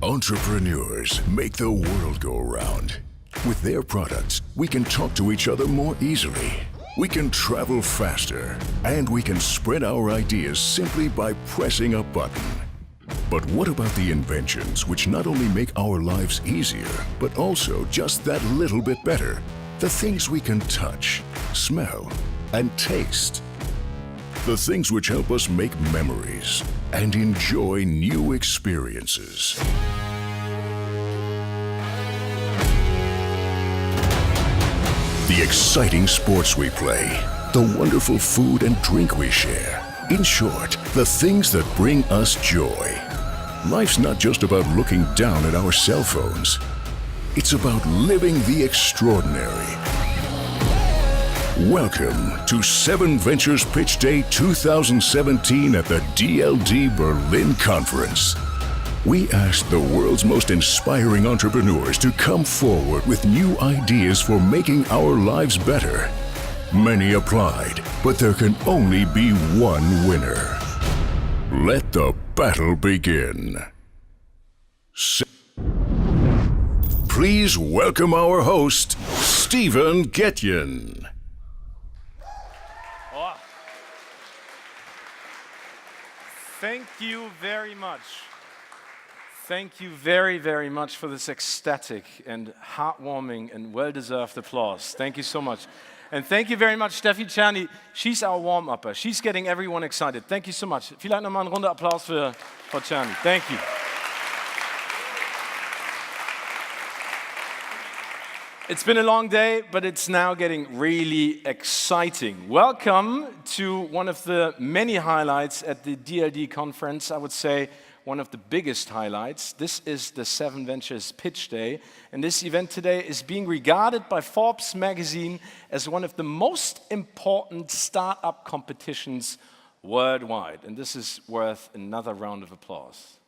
Entrepreneurs make the world go round. With their products, we can talk to each other more easily. We can travel faster, and we can spread our ideas simply by pressing a button. But what about the inventions which not only make our lives easier, but also just that little bit better? The things we can touch, smell, and taste. The things which help us make memories and enjoy new experiences. The exciting sports we play, the wonderful food and drink we share. In short, the things that bring us joy. Life's not just about looking down at our cell phones. It's about living the extraordinary. Welcome to SevenVentures Pitch Day 2017 at the DLD Berlin Conference. We asked the world's most inspiring entrepreneurs to come forward with new ideas for making our lives better. Many applied, but there can only be one winner. Let the battle begin. Please welcome our host, Stephen Getjen. Oh. Thank you very much. Thank you very, very much for this ecstatic and heartwarming and well-deserved applause. Thank you so much. And thank you very much, Steffi Czerny. She's our warm-upper. She's getting everyone excited. Thank you so much. Vielleicht nochmal eine Runde Applaus für Frau Czerny. Thank you. It's been a long day, but it's now getting really exciting. Welcome to one of the many highlights at the DLD conference, I would say one of the biggest highlights. This is the SevenVentures Pitch Day, and this event today is being regarded by Forbes Magazine as one of the most important startup competitions worldwide, and this is worth another round of applause.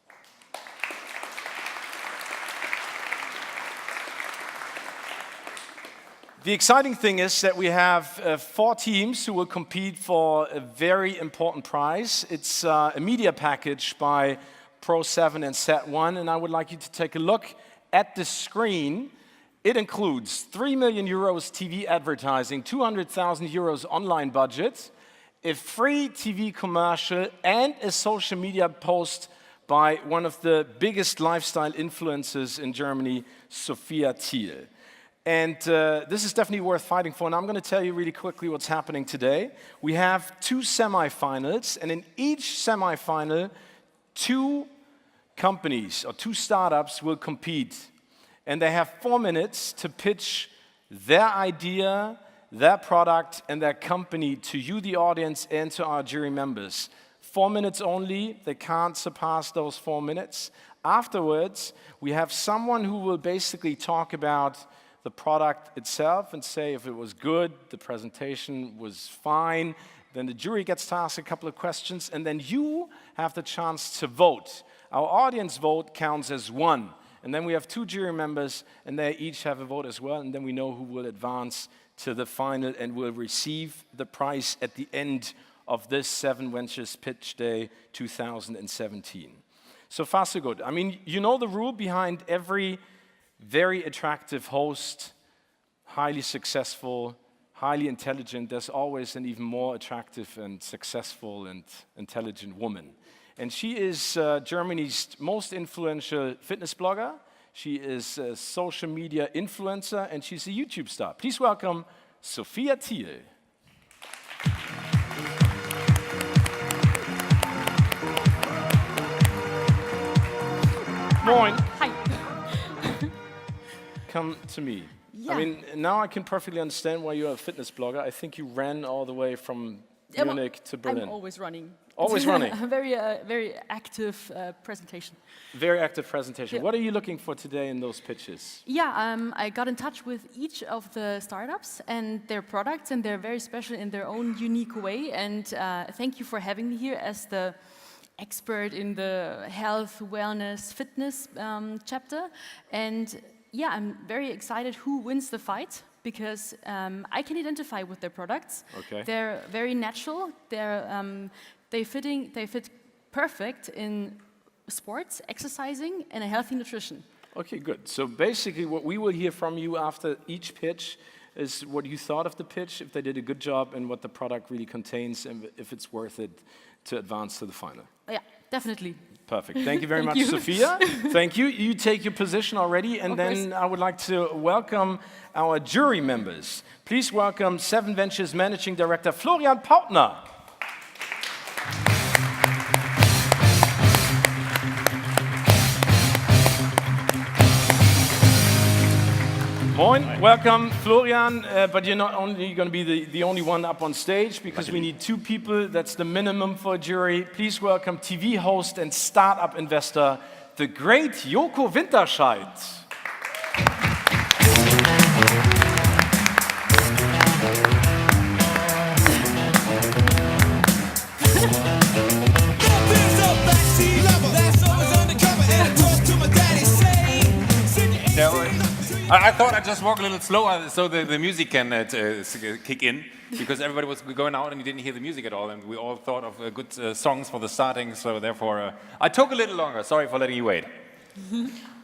The exciting thing is that we have 4 teams who will compete for a very important prize. It's a media package by Pro7 and Set1, and I would like you to take a look at the screen. It includes 3 million euros TV advertising, 200,000 euros online budget, a free TV commercial, and a social media post by one of the biggest lifestyle influencers in Germany, Sophia Thiel. And this is definitely worth fighting for, and I'm going to tell you really quickly what's happening today. We have 2 semifinals, and in each semifinal, 2 companies or 2 startups will compete. And they have 4 minutes to pitch their idea, their product, and their company to you, the audience, and to our jury members. 4 minutes only. They can't surpass those 4 minutes. Afterwards, we have someone who will basically talk about the product itself and say if it was good, the presentation was fine. Then the jury gets to ask a couple of questions, and then you have the chance to vote. Our audience vote counts as 1. And then we have 2 jury members, and they each have a vote as well, and then we know who will advance to the final and will receive the prize at the end of this SevenVentures Pitch Day 2017. So far, so good. I mean, you know the rule behind every very attractive host, highly successful, highly intelligent. There's always an even more attractive and successful and intelligent woman. And she is Germany's most influential fitness blogger. She is a social media influencer, and she's a YouTube star. Please welcome Sophia Thiel. Moin. Hi. Come to me. Yeah. I mean, now I can perfectly understand why you're a fitness blogger. I think you ran all the way from Munich to Berlin. I'm always running. Always running. A very active presentation. Very active presentation. Yeah. What are you looking for today in those pitches? Yeah, I got in touch with each of the startups and their products, and they're very special in their own unique way. And thank you for having me here as the expert in the health, wellness, fitness chapter. And yeah, I'm very excited who wins the fight, because I can identify with their products. Okay. They're very natural. They fit perfect in sports, exercising, and a healthy nutrition. Okay, good. So basically what we will hear from you after each pitch is what you thought of the pitch, if they did a good job, and what the product really contains, and if it's worth it to advance to the final. Yeah, definitely. Perfect. Thank you very Thank much, you. Sophia. Thank you. You take your position already, and then I would like to welcome our jury members. Please welcome SevenVentures Managing Director Florian Pauthner. Moin, welcome Florian, but you're not only going to be the only one up on stage because we need 2 people, that's the minimum for a jury. Please welcome TV host and startup investor, the great Joko Winterscheidt. I thought I'd just walk a little slower so the music can kick in, because everybody was going out and you didn't hear the music at all, and we all thought of good songs for the starting, so therefore I took a little longer. Sorry for letting you wait.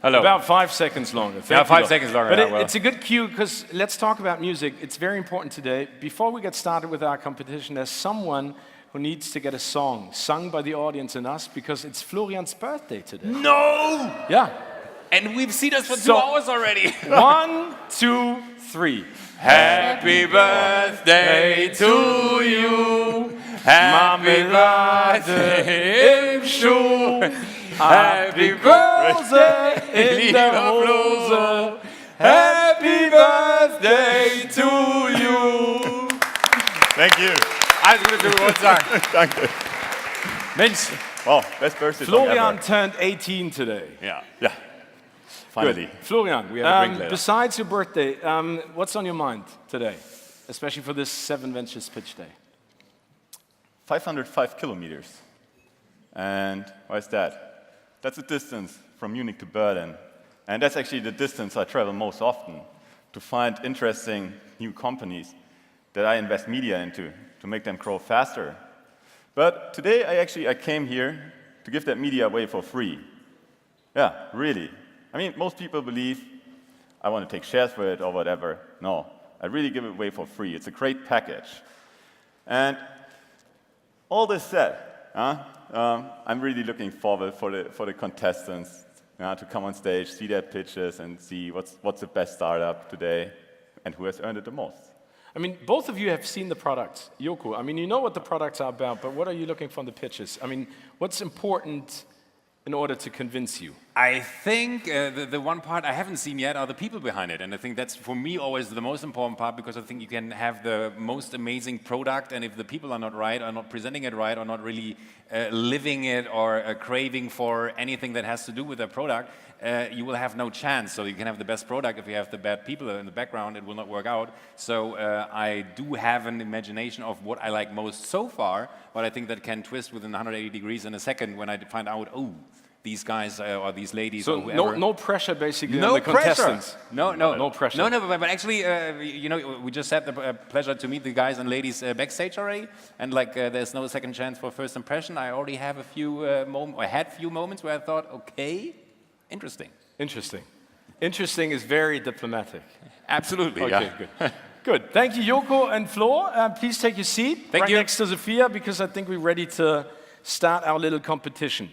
Hello. About 5 seconds longer. Yeah, 5 seconds longer. But well. it's a good cue, because let's talk about music. It's very important today. Before we get started with our competition, there's someone who needs to get a song sung by the audience and us, because it's Florian's birthday today. No! Yeah. And we've seen us for 2 hours already. 1, 2, 3. Happy birthday to you. Happy birthday im Schuh. Happy birthday in der Hose. Happy birthday to you. Thank you. Alles Gute für Geburtstag. Danke. Mensch, Wow, best birthday song Florian ever. turned 18 today. Yeah. Finally. Florian, We have a drink later. besides your birthday, what's on your mind today, especially for this SevenVentures Pitch Day? 505 kilometers. And why is that? That's a distance from Munich to Berlin. And that's actually the distance I travel most often to find interesting new companies that I invest media into to make them grow faster. But today I came here to give that media away for free. Yeah, really. I mean, most people believe I want to take shares for it or whatever. No, I really give it away for free. It's a great package. And all this said, I'm really looking forward for the contestants to come on stage, see their pitches, and see what's the best startup today and who has earned it the most. I mean, both of you have seen the products. Joko, I mean, you know what the products are about, but what are you looking for in the pitches? I mean, what's important in order to convince you? I think the one part I haven't seen yet are the people behind it, and I think that's for me always the most important part, because I think you can have the most amazing product, and if the people are not right, are not presenting it right, or not really living it, or craving for anything that has to do with their product, you will have no chance. So you can have the best product, if you have the bad people in the background, it will not work out. So I do have an imagination of what I like most so far, but I think that can twist within 180 degrees in a second when I find out, oh, these guys or these ladies So or whoever. no pressure, basically, No on the pressure. contestants. No pressure. No, but actually, you know, we just had the pleasure to meet the guys and ladies backstage already, and like, there's no second chance for first impression. I already have a few moments where I thought, okay, interesting. Interesting is very diplomatic. Absolutely. Okay, Yeah. good. Good. Thank you, Joko and Flo. Please take your seat Thank right you. next to Sophia, because I think we're ready to start our little competition.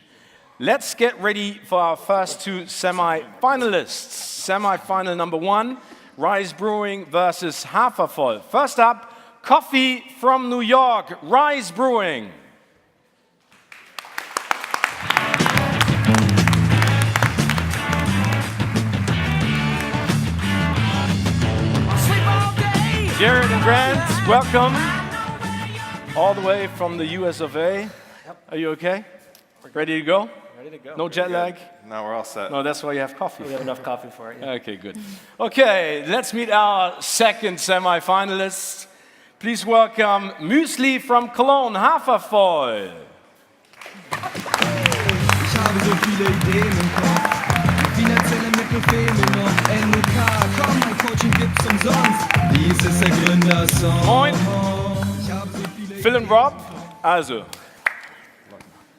Let's get ready for our first 2 semi-finalists. Semi-final number 1, Rise Brewing versus HAFERVOLL. First up, coffee from New York, Rise Brewing. Jared and Grant, welcome. All the way from the US of A. Are you okay? Ready to go? Ready to go. No jet lag? No, we're all set. No, that's why you have coffee. We have enough coffee for it. Yeah. Okay, good. Okay, let's meet our second semi-finalist. Please welcome Müsli from Cologne, HAFERVOLL. Ich habe so viele Ideen im Kopf. Finanzielle Mittel fehlen noch. NUK, komm, mein Coaching gibt's umsonst. Dies ist der Gründersong. Moin. Ich habe so viele Phil und Rob, also,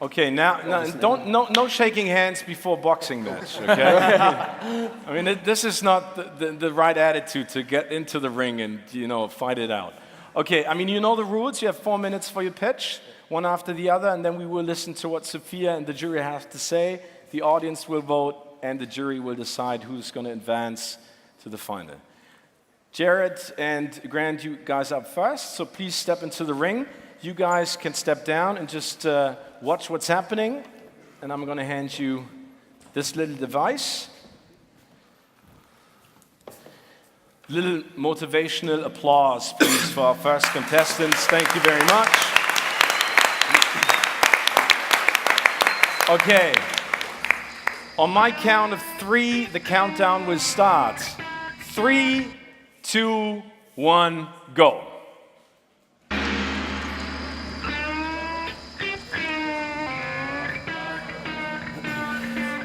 Okay, now no shaking hands before boxing match, okay? I mean, this is not the right attitude to get into the ring and, you know, fight it out. Okay, I mean, you know the rules. You have 4 minutes for your pitch, one after the other, and then we will listen to what Sophia and the jury have to say. The audience will vote, and the jury will decide who's going to advance to the final. Jared and Grant, you guys up first, so please step into the ring. You guys can step down and just watch what's happening. And I'm going to hand you this little device. Little motivational applause, please, for our first contestants. Thank you very much. Okay. On my count of 3, the countdown will start. 3, 2, 1, go.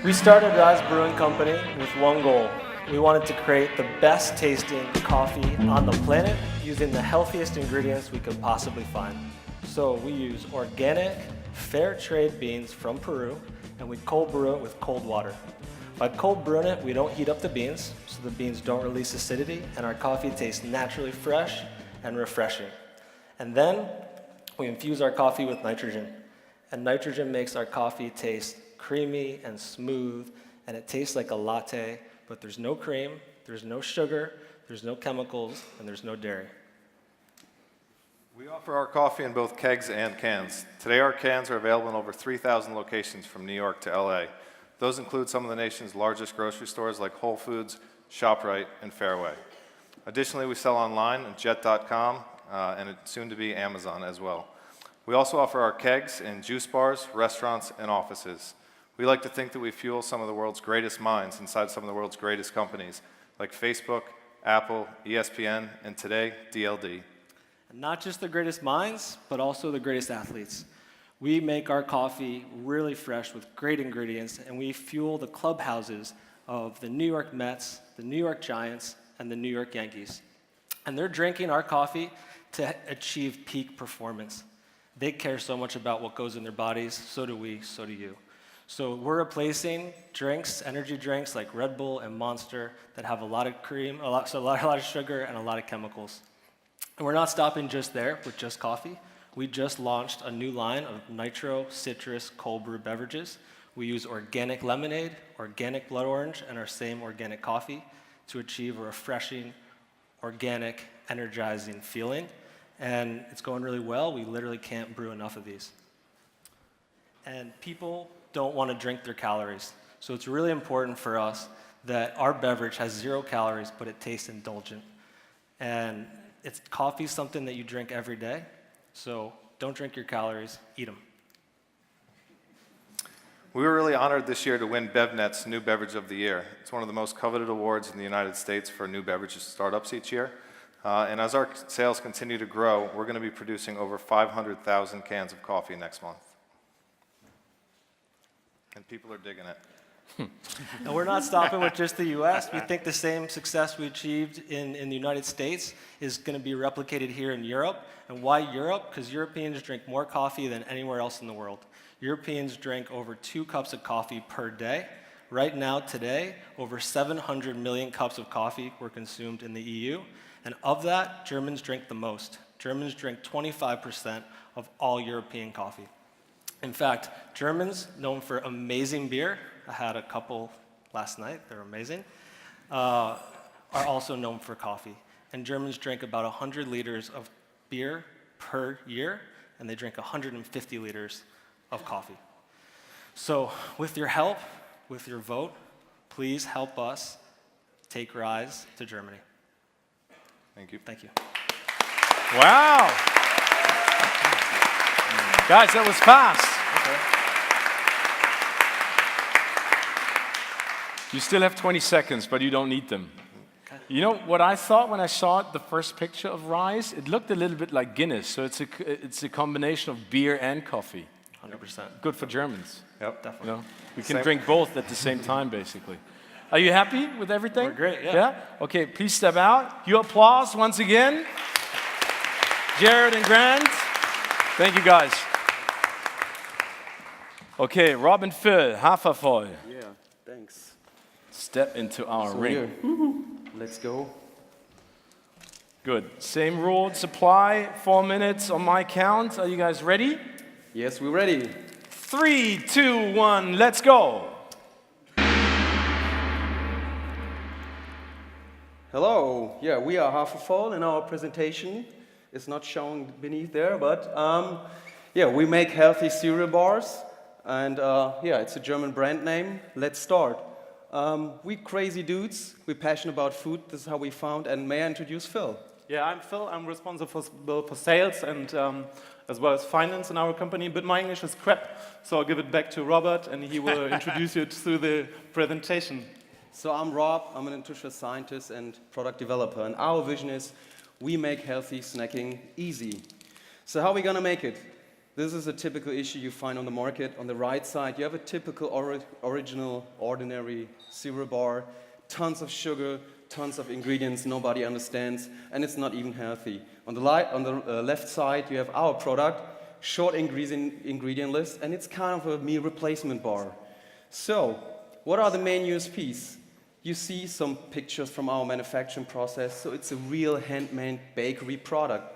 We started Rise Brewing Company with one goal. We wanted to create the best tasting coffee on the planet using the healthiest ingredients we could possibly find. So we use organic, fair trade beans from Peru, and we cold brew it with cold water. By cold brewing it, we don't heat up the beans, so the beans don't release acidity, and our coffee tastes naturally fresh and refreshing. And then we infuse our coffee with nitrogen, and nitrogen makes our coffee taste creamy and smooth, and it tastes like a latte, but there's no cream, there's no sugar, there's no chemicals, and there's no dairy. We offer our coffee in both kegs and cans. Today our cans are available in over 3,000 locations from New York to LA. Those include some of the nation's largest grocery stores like Whole Foods, ShopRite, and Fairway. Additionally, we sell online at jet.com and soon to be Amazon as well. We also offer our kegs in juice bars, restaurants, and offices. We like to think that we fuel some of the world's greatest minds inside some of the world's greatest companies, like Facebook, Apple, ESPN, and today, DLD. And not just the greatest minds, but also the greatest athletes. We make our coffee really fresh with great ingredients, and we fuel the clubhouses of the New York Mets, the New York Giants, and the New York Yankees. And they're drinking our coffee to achieve peak performance. They care so much about what goes in their bodies, so do we, so do you. So we're replacing drinks, energy drinks like Red Bull and Monster that have a lot of cream, a lot of sugar, and a lot of chemicals. And we're not stopping just there with just coffee. We just launched a new line of Nitro citrus cold brew beverages. We use organic lemonade, organic blood orange, and our same organic coffee to achieve a refreshing, organic, energizing feeling. And it's going really well. We literally can't brew enough of these. And people don't want to drink their calories. So it's really important for us that our beverage has 0 calories, but it tastes indulgent. And coffee is something that you drink every day. So don't drink your calories, eat them. We were really honored this year to win BevNet's New Beverage of the Year. It's one of the most coveted awards in the United States for new beverage startups each year. And as our sales continue to grow, we're going to be producing over 500,000 cans of coffee next month. And people are digging it. And we're not stopping with just the US. We think the same success we achieved in the United States is going to be replicated here in Europe. And why Europe? Because Europeans drink more coffee than anywhere else in the world. Europeans drink over 2 cups of coffee per day. Right now, today, over 700 million cups of coffee were consumed in the EU. And of that, Germans drink the most. Germans drink 25% of all European coffee. In fact, Germans, known for amazing beer, I had a couple last night, they're amazing, are also known for coffee. And Germans drink about 100 liters of beer per year, and they drink 150 liters of coffee. So with your help, with your vote, please help us take Rise to Germany. Thank you. Thank you. Wow. Guys, that was fast. You still have 20 seconds, but you don't need them. Okay. You know what I thought when I saw the first picture of Rise? It looked a little bit like Guinness, so it's a combination of beer and coffee. 100%. Good for Germans. Yep, definitely. You know, we can drink both at the same time, basically. Are you happy with everything? We're great, yeah. Okay, please step out. Your applause once again. Jared and Grant. Thank you, guys. Okay, Rob and Phil, HAFERVOLL. Yeah, thanks. Step into our So ring. here, let's go. Good. Same rule, supply, 4 minutes on my count. Are you guys ready? Yes, we're ready. 3, 2, 1, let's go. Hello. Yeah, we are HAFERVOLL, and our presentation is not shown beneath there, but yeah, we make healthy cereal bars, and yeah, it's a German brand name. Let's start. We crazy dudes. We're passionate about food. This is how we found. And may I introduce Phil? Yeah, I'm Phil. I'm responsible for sales and as well as finance in our company. But my English is crap, so I'll give it back to Robert, and he will introduce you through the presentation. So I'm Rob. I'm an industrial scientist and product developer. And our vision is we make healthy snacking easy. So how are we going to make it? This is a typical issue you find on the market. On the right side, you have a typical original, ordinary cereal bar, tons of sugar, tons of ingredients nobody understands, and it's not even healthy. On the left side, you have our product, short ingredient list, and it's kind of a meal replacement bar. So, what are the main USPs? You see some pictures from our manufacturing process, so it's a real handmade bakery product.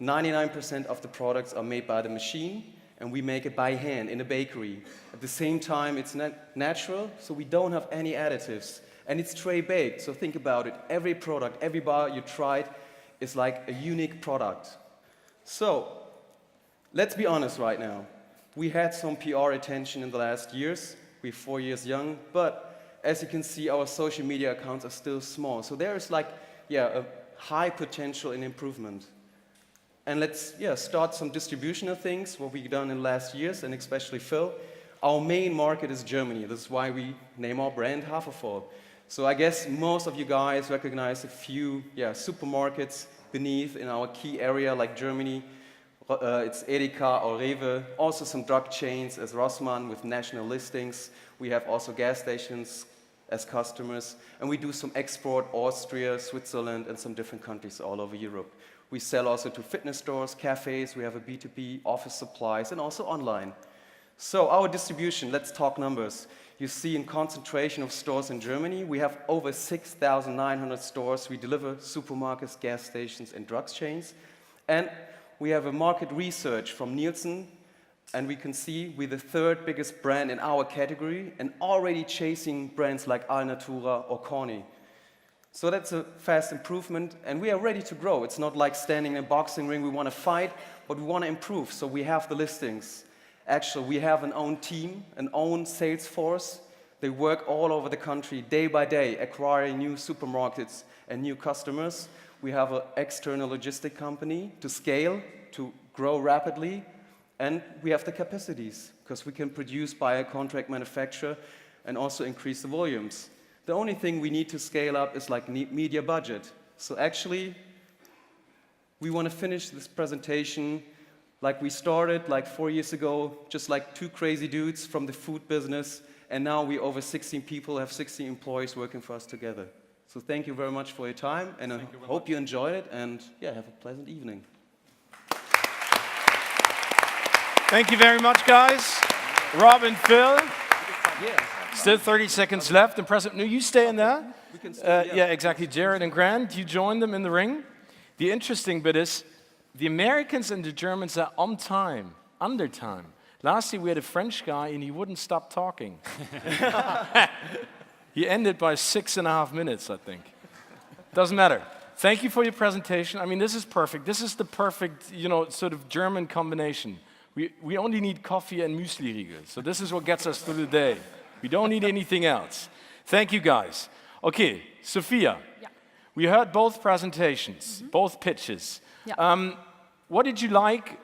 99% of the products are made by the machine, and we make it by hand in a bakery. At the same time, it's natural, so we don't have any additives. And it's tray baked, so think about it. Every product, every bar you tried is like a unique product. So, let's be honest right now. We had some PR attention in the last years. We're 4 years young, but as you can see, our social media accounts are still small. So there is like, yeah, a high potential in improvement. And let's start some distributional things, what we've done in the last years, and especially Phil. Our main market is Germany. This is why we name our brand HAFERVOLL. So I guess most of you guys recognize a few supermarkets beneath in our key area like Germany. It's Edeka or Rewe. Also some drug chains as Rossmann with national listings. We have also gas stations as customers. And we do some export, Austria, Switzerland, and some different countries all over Europe. We sell also to fitness stores, cafes. We have a B2B, office supplies, and also online. So our distribution, let's talk numbers. You see in concentration of stores in Germany, we have over 6,900 stores. We deliver supermarkets, gas stations, and drug chains. And we have a market research from Nielsen, and we can see we're the third biggest brand in our category and already chasing brands like Alnatura or Corny. So that's a fast improvement, and we are ready to grow. It's not like standing in a boxing ring. We want to fight, but we want to improve. So we have the listings. Actually, we have an own team, an own sales force. They work all over the country, day by day, acquiring new supermarkets and new customers. We have an external logistic company to scale, to grow rapidly, and we have the capacities, because we can produce by a contract manufacturer and also increase the volumes. The only thing we need to scale up is like media budget. So actually, we want to finish this presentation like we started like 4 years ago, just like two crazy dudes from the food business, and now we over 16 people, have 60 employees working for us together. So thank you very much for your time, and I hope you enjoyed it, and yeah, have a pleasant evening. Thank you very much, guys. Rob and Phil. Still 30 seconds left. Impressive. No, you stay in there. We can stay, yeah, exactly. Jared and Grant, you join them in the ring. The interesting bit is, the Americans and the Germans are on time, under time. Last year we had a French guy and he wouldn't stop talking. He ended by 6.5 minutes, I think. Doesn't matter. Thank you for your presentation. I mean, this is perfect. This is the perfect, sort of German combination. We only need coffee and muesli riegel. So this is what gets us through the day. We don't need anything else. Thank you, guys. Okay, Sophia. Yeah. We heard both presentations, both pitches. Yeah. What did you like?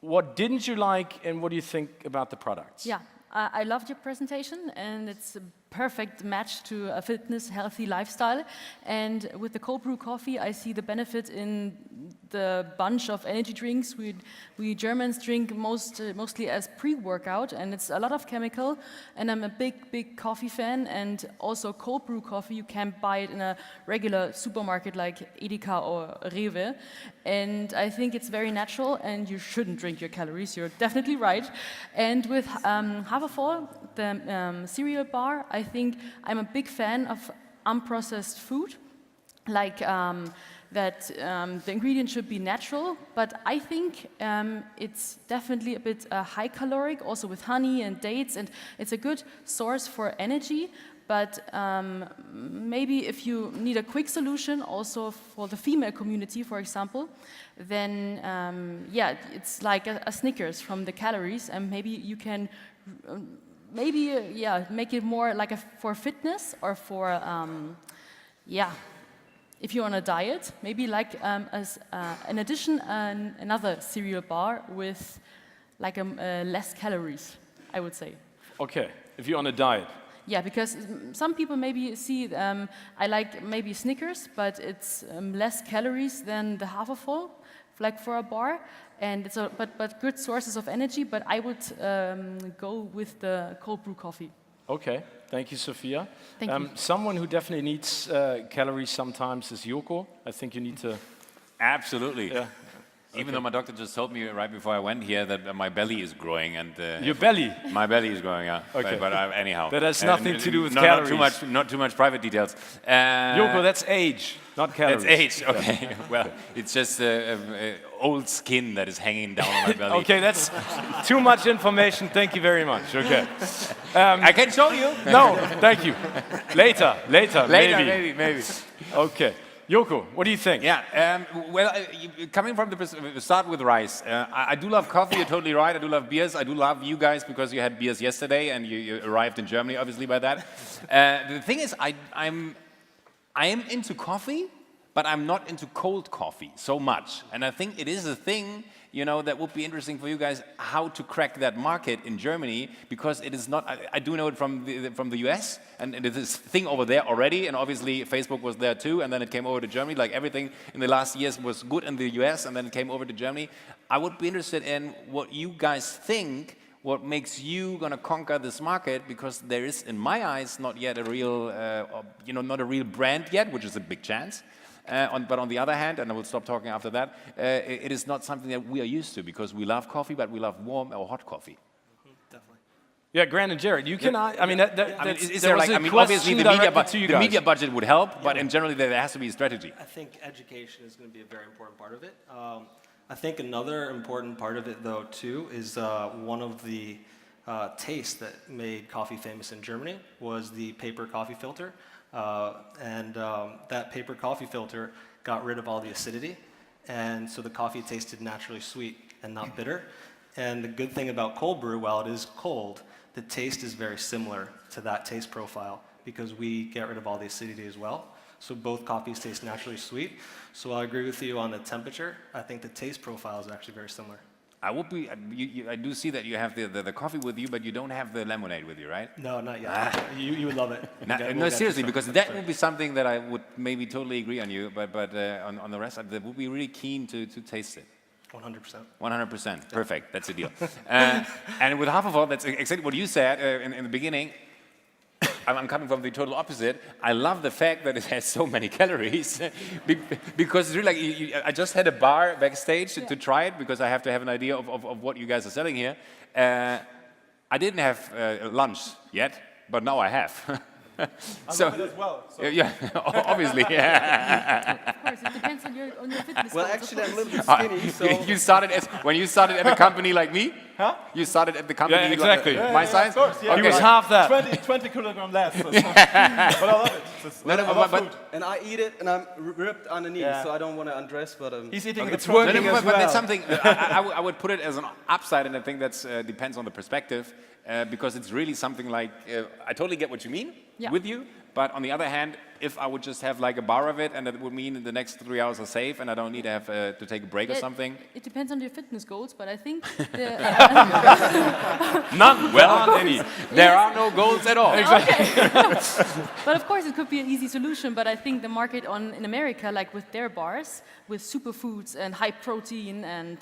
What didn't you like? And what do you think about the products? Yeah, I loved your presentation, and it's a perfect match to a fitness, healthy lifestyle. And with the cold brew coffee, I see the benefit in the bunch of energy drinks we Germans drink mostly as pre-workout, and it's a lot of chemical. And I'm a big coffee fan, and also cold brew coffee, you can buy it in a regular supermarket like Edeka or Rewe. And I think it's very natural, and you shouldn't drink your calories, you're definitely right. And with HAFERVOLL, the cereal bar, I think I'm a big fan of unprocessed food, like that the ingredients should be natural, but I think it's definitely a bit high caloric, also with honey and dates, and it's a good source for energy. But maybe if you need a quick solution, also for the female community, for example, then yeah, it's like a Snickers from the calories, and maybe you can yeah, make it more like for fitness or for yeah, if you're on a diet, maybe like as in addition another cereal bar with like less calories, I would say. Okay, if you're on a diet. Yeah, because some people maybe see, I like maybe Snickers, but it's less calories than the HAFERVOLL, like for a bar, and it's but good sources of energy. But I would go with the cold brew coffee. Okay, thank you, Sophia. Thank you. Someone who definitely needs calories sometimes is Joko. I think you need to. Absolutely. Yeah. Even though my doctor just told me right before I went here that my belly is growing and your belly. My belly is growing, yeah. Okay. But anyhow, that has nothing to do with calories. Not too much private details. Joko, that's age, not calories. That's age. Okay. Yeah. Well, it's just old skin that is hanging down on my belly. Okay, that's too much information. Thank you very much. Okay. I can show you. No, thank you. Later, maybe. Okay. Joko, what do you think? Yeah, well, coming from the start with rice, I do love coffee, you're totally right, I do love beers, I do love you guys because you had beers yesterday and you arrived in Germany, obviously, by that. The thing is, I am into coffee, but I'm not into cold coffee so much. And I think it is a thing, you know, that would be interesting for you guys, how to crack that market in Germany, because it is not, I do know it from the US, and it is this thing over there already, and obviously Facebook was there too, and then it came over to Germany, like everything in the last years was good in the US, and then it came over to Germany. I would be interested in what you guys think, what makes you gonna conquer this market, because there is, in my eyes, not yet a real, not a real brand yet, which is a big chance. But on the other hand, and I will stop talking after that, it is not something that we are used to, because we love coffee, but we love warm or hot coffee. Definitely. Yeah, Grant and Jared, you can. I mean, obviously the media budget would help, but in generally there has to be a strategy. I think education is going to be a very important part of it. I think another important part of it, though, too, is one of the tastes that made coffee famous in Germany was the paper coffee filter. That paper coffee filter got rid of all the acidity, and so the coffee tasted naturally sweet and not bitter. And the good thing about cold brew, while it is cold, the taste is very similar to that taste profile because we get rid of all the acidity as well. So both coffees taste naturally sweet. So I agree with you on the temperature. I think the taste profile is actually very similar. I do see that you have the coffee with you, but you don't have the lemonade with you, right? No, not yet. You would love it. No, seriously, because that would be something that I would maybe totally agree on you, but on the rest, I would be really keen to taste it. 100%. 100%. Perfect. That's the deal. And with HAFERVOLL, that's exactly what you said in the beginning. I'm coming from the total opposite. I love the fact that it has so many calories because it's really like I just had a bar backstage to try it because I have to have an idea of what you guys are selling here. I didn't have lunch yet, but now I have. So, I love it as well. So. Yeah, obviously. Yeah. Of course, it depends on your fitness. Well, goals, actually, I'm a little bit skinny, so... When you started at a company like me? Huh? You started at the company Yeah, exactly. like my size? Of course, yeah. He was half that. 20 kilograms less. But I love it. I love food. And I eat it, and I'm ripped underneath, so I don't want to undress, but... He's eating it's the working protein as But well. that's something, I would put it as an upside, and I think that depends on the perspective, because it's really something like, I totally get what you mean with you, But on the other hand, if I would just have like a bar of it, and that would mean the next 3 hours are safe, and I don't need to have to take a break or something. It depends on your fitness goals, but I think None. Well, aren't any. There are no goals at all. Exactly. But of course, it could be an easy solution. But I think the market in America, like with their bars, with superfoods and high protein and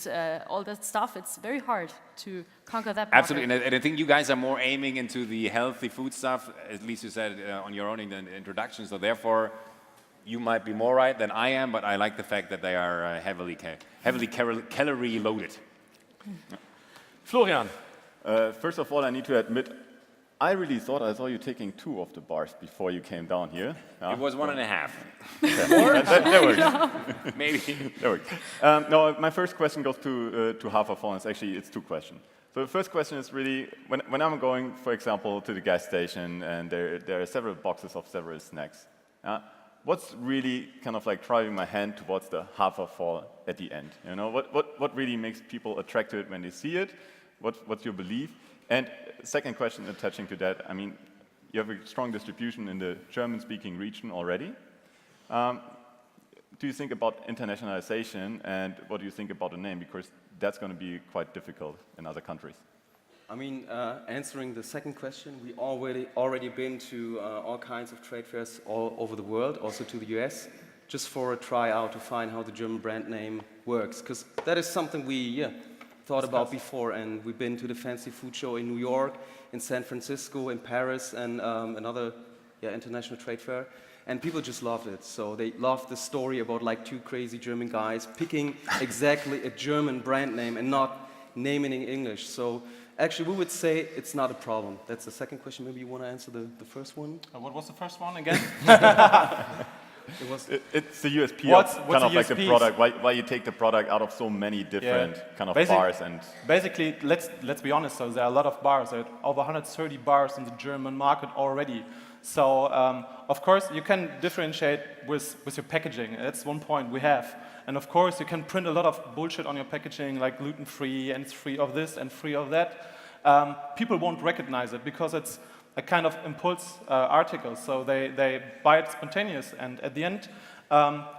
all that stuff, it's very hard to conquer that market. Absolutely, and I think you guys are more aiming into the healthy food stuff, at least you said on your own in the introduction, so therefore you might be more right than I am, but I like the fact that they are heavily calorie loaded. Florian. First of all, I need to admit, I really thought I saw you taking 2 of the bars before you came down here. It was 1.5. That works. Maybe. That works. No, my first question goes to HAFERVOLL. It's 2 questions. So the first question is really, when I'm going, for example, to the gas station and there are several boxes of several snacks, what's really kind of like driving my hand towards the HAFERVOLL at the end? You know, what really makes people attracted to it when they see it? What's your belief? And second question attaching to that, I mean, you have a strong distribution in the German-speaking region already. Do you think about internationalization, and what do you think about the name? Because that's going to be quite difficult in other countries. I mean, answering the second question, we already been to all kinds of trade fairs all over the world, also to the US, just for a tryout to find how the German brand name works. Because that is something we thought about before, and we've been to the fancy food show in New York, in San Francisco, in Paris, and another international trade fair. And people just loved it. So they loved the story about like 2 crazy German guys picking exactly a German brand name and not naming in English. So actually, we would say it's not a problem. That's the second question. Maybe you want to answer the first one? What was the first one again? It's the USP of kind of like the product. Why you take the product out of so many different kind of bars and. Basically, let's be honest. So there are a lot of bars. There are over 130 bars in the German market already. So of course you can differentiate with your packaging. That's one point we have. And of course you can print a lot of bullshit on your packaging, like gluten-free and it's free of this and free of that. People won't recognize it because it's a kind of impulse article. So they buy it spontaneous, and at the end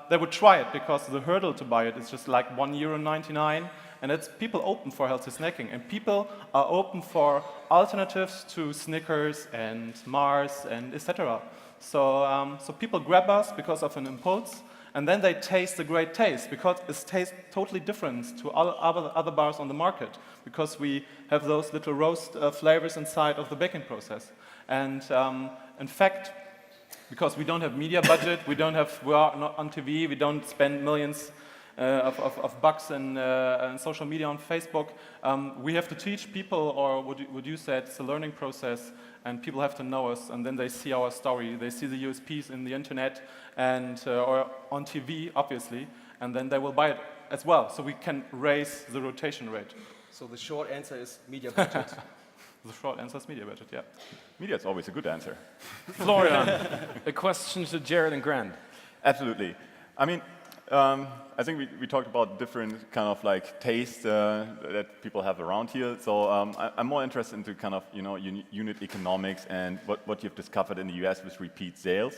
they would try it because the hurdle to buy it is just like €1.99. And it's people open for healthy snacking, and people are open for alternatives to Snickers and Mars and etc. So people grab us because of an impulse, and then they taste the great taste because it tastes totally different to all other bars on the market because we have those little roast flavors inside of the baking process. And in fact, because we don't have media budget, we are not on TV, we don't spend millions of bucks in social media on Facebook. We have to teach people, or would you say it's a learning process, and people have to know us, and then they see our story, they see the USPs in the internet and or on TV, obviously, and then they will buy it as well. So we can raise the rotation rate. So the short answer is media budget. The short answer is media budget, yeah. Media is always a good answer. Florian, a question to Jared and Grant. Absolutely. I mean, I think we talked about different kind of like taste that people have around here. So I'm more interested into kind of unit economics and what you've discovered in the US with repeat sales.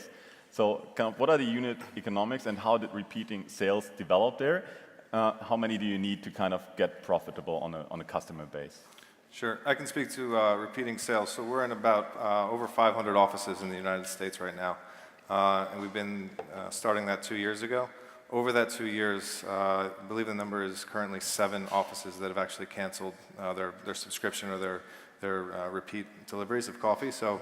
So kind of what are the unit economics and how did repeating sales develop there? How many do you need to kind of get profitable on a customer base? Sure, I can speak to repeating sales. So we're in about over 500 offices in the United States right now, and we've been starting that 2 years ago. Over that 2 years, I believe the number is currently 7 offices that have actually canceled their subscription or their repeat deliveries of coffee. So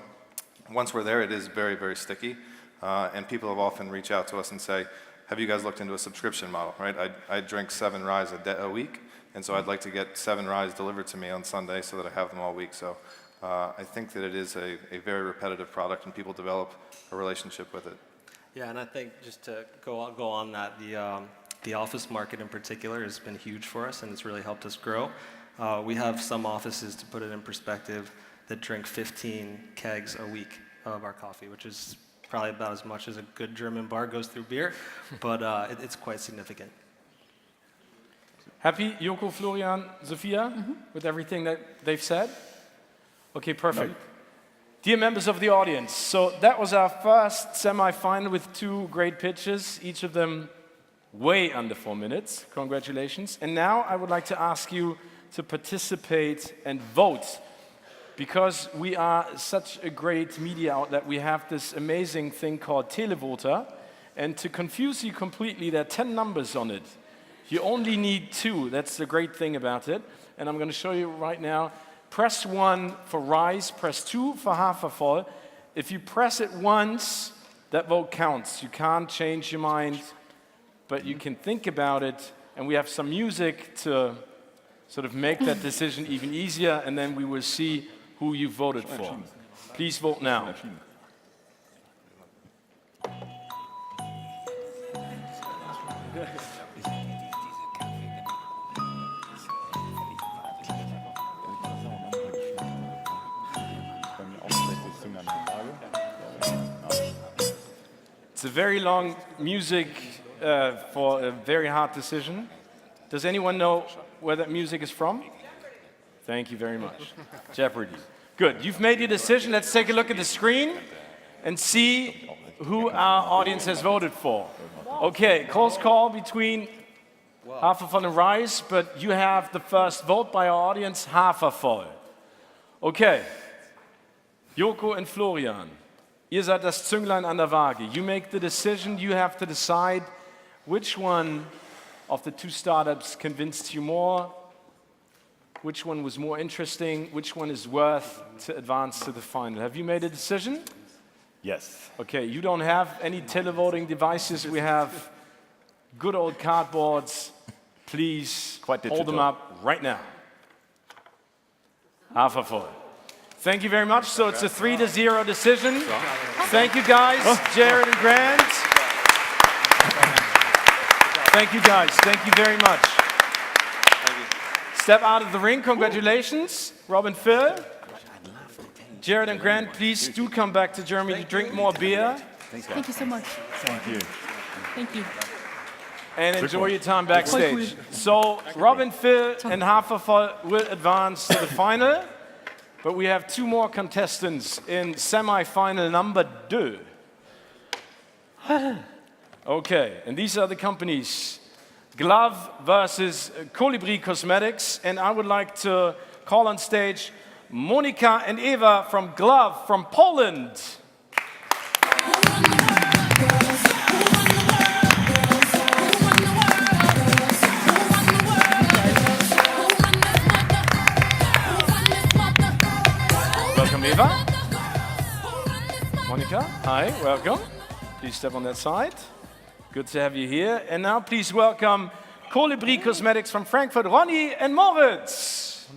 once we're there, it is very, very sticky. And people have often reached out to us and say, have you guys looked into a subscription model, right? I drink 7 ryes a week, and so I'd like to get 7 ryes delivered to me on Sunday so that I have them all week. So I think that it is a very repetitive product, and people develop a relationship with it. Yeah, and I think just to go on that, the office market in particular has been huge for us, and it's really helped us grow. We have some offices, to put it in perspective, that drink 15 kegs a week of our coffee, which is probably about as much as a good German bar goes through beer, but it's quite significant. Happy, Joko, Florian, Sophia, with everything that they've said? Okay, perfect. Dear members of the audience, so that was our first semi-final with 2 great pitches, each of them way under 4 minutes. Congratulations. And now I would like to ask you to participate and vote. Because we are such a great media outlet, we have this amazing thing called Televoter. And to confuse you completely, there are 10 numbers on it. You only need 2. That's the great thing about it. And I'm going to show you right now. Press 1 for rise, press 2 for HAFERVOLL. If you press it once, that vote counts. You can't change your mind, but you can think about it. And we have some music to sort of make that decision even easier, and then we will see who you voted for. Please vote now. It's a very long music for a very hard decision. Does anyone know where that music is from? Thank you very much. Jeopardy. Good. You've made your decision. Let's take a look at the screen and see who our audience has voted for. Okay, close call between HAFERVOLL and Rise, but you have the first vote by our audience, HAFERVOLL. Okay. Joko and Florian. Ihr seid das Zünglein an der Waage. You make the decision. You have to decide which one of the 2 startups convinced you more, which one was more interesting, which one is worth to advance to the final. Have you made a decision? Yes. Okay, you don't have any televoting devices. We have good old cardboards. Please hold them up right now. HAFERVOLL. Thank you very much. So it's a 3-0 decision. Thank you guys, Jared and Grant. Thank you guys. Thank you very much. Step out of the ring. Congratulations, Rob and Phil. Jared and Grant, please do come back to Germany to drink more beer. Thank you so much. Thank you. Thank you. And enjoy your time backstage. So Rob and Phil and HAFERVOLL will advance to the final. But we have 2 more contestants in semi-final number 2. Okay, and these are the companies. GLOV versus Calibri Cosmetics. And I would like to call on stage Monika and Eva from GLOV from Poland. Welcome, Eva. Monika, hi, welcome. Please step on that side. Good to have you here. And now please welcome Calibri Cosmetics from Frankfurt, Ronny and Moritz.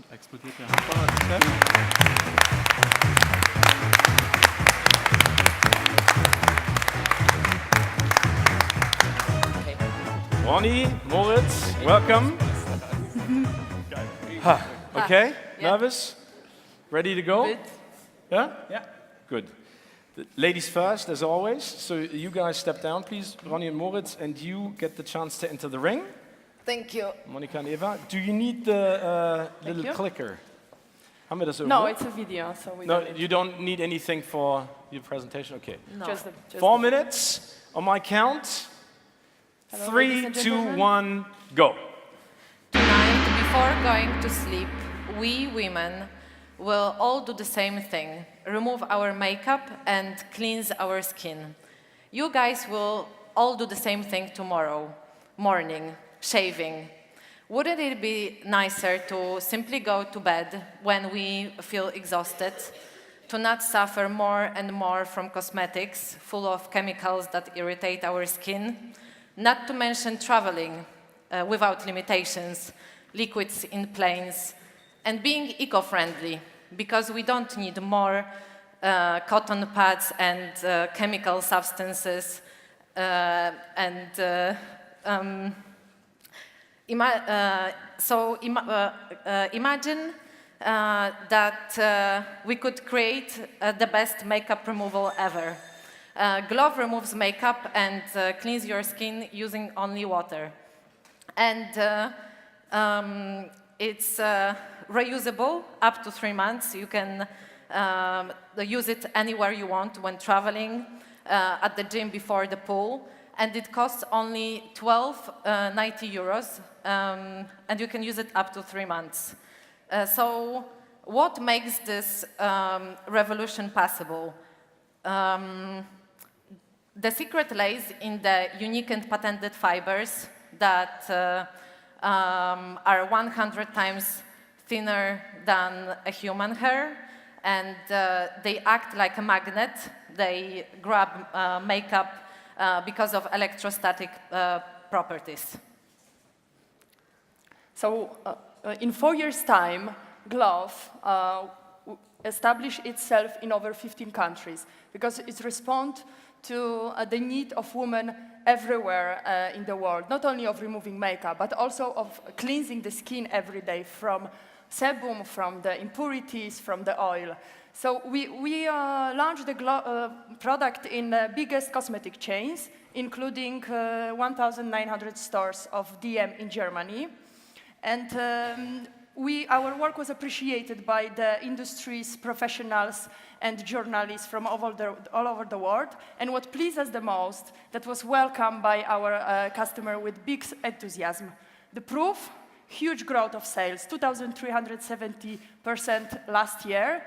Ronny, Moritz, welcome. Okay, nervous? Ready to go? Good. Yeah? Yeah. Good. The ladies first, as always. So you guys step down, please, Ronny and Moritz, and you get the chance to enter the ring. Thank you. Monika and Eva. Do you need the little clicker? Haben wir das irgendwo? No, it's a video, so we No, don't need you don't need anything for your presentation? Okay. No. Just 4 minutes on my count. Hello, 3, 2, 1, go. Tonight, before going to sleep, we women will all do the same thing. Remove our makeup and cleanse our skin. You guys will all do the same thing tomorrow morning, shaving. Wouldn't it be nicer to simply go to bed when we feel exhausted, to not suffer more and more from cosmetics full of chemicals that irritate our skin, not to mention traveling without limitations, liquids in planes, and being eco-friendly, because we don't need more cotton pads and chemical substances imagine that we could create the best makeup removal ever. GLOV removes makeup and cleans your skin using only water. And it's reusable up to 3 months. You can use it anywhere you want when traveling, at the gym before the pool. And it costs only 12.90 euros, and you can use it up to 3 months. So what makes this revolution possible? The secret lays in the unique and patented fibers that are 100 times thinner than a human hair, and they act like a magnet. They grab makeup because of electrostatic properties. So in 4 years' time, GLOV established itself in over 15 countries because it responds to the need of women everywhere in the world, not only of removing makeup, but also of cleansing the skin every day from sebum, from the impurities, from the oil. So we launched the product in the biggest cosmetic chains, including 1,900 stores of DM in Germany. And our work was appreciated by the industry's professionals and journalists from all over the world. And what pleased us the most, that was welcomed by our customer with big enthusiasm. The proof, huge growth of sales, 2,370% last year,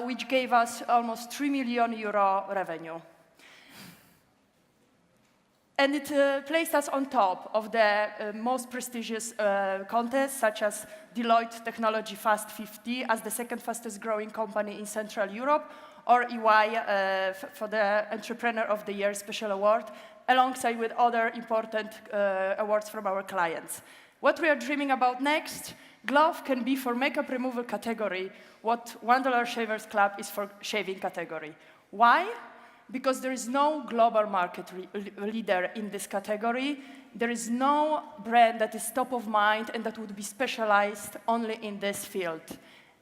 which gave us almost 3 million euro revenue. And it placed us on top of the most prestigious contests, such as Deloitte Technology Fast 50 as the second fastest growing company in Central Europe, or EY for the Entrepreneur of the Year Special Award, alongside with other important awards from our clients. What we are dreaming about next, GLOV can be for makeup removal category what $1 Shavers Club is for shaving category. Why? Because there is no global market leader in this category. There is no brand that is top of mind and that would be specialized only in this field.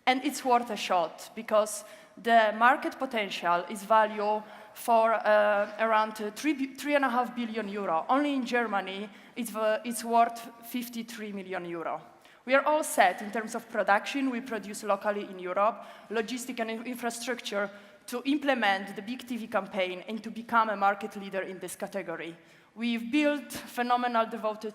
And it's worth a shot because the market potential is valued for around 3.5 billion euro. Only in Germany, it's worth 53 million euro. We are all set in terms of production. We produce locally in Europe, logistic and infrastructure to implement the big TV campaign and to become a market leader in this category. We've built a phenomenal devoted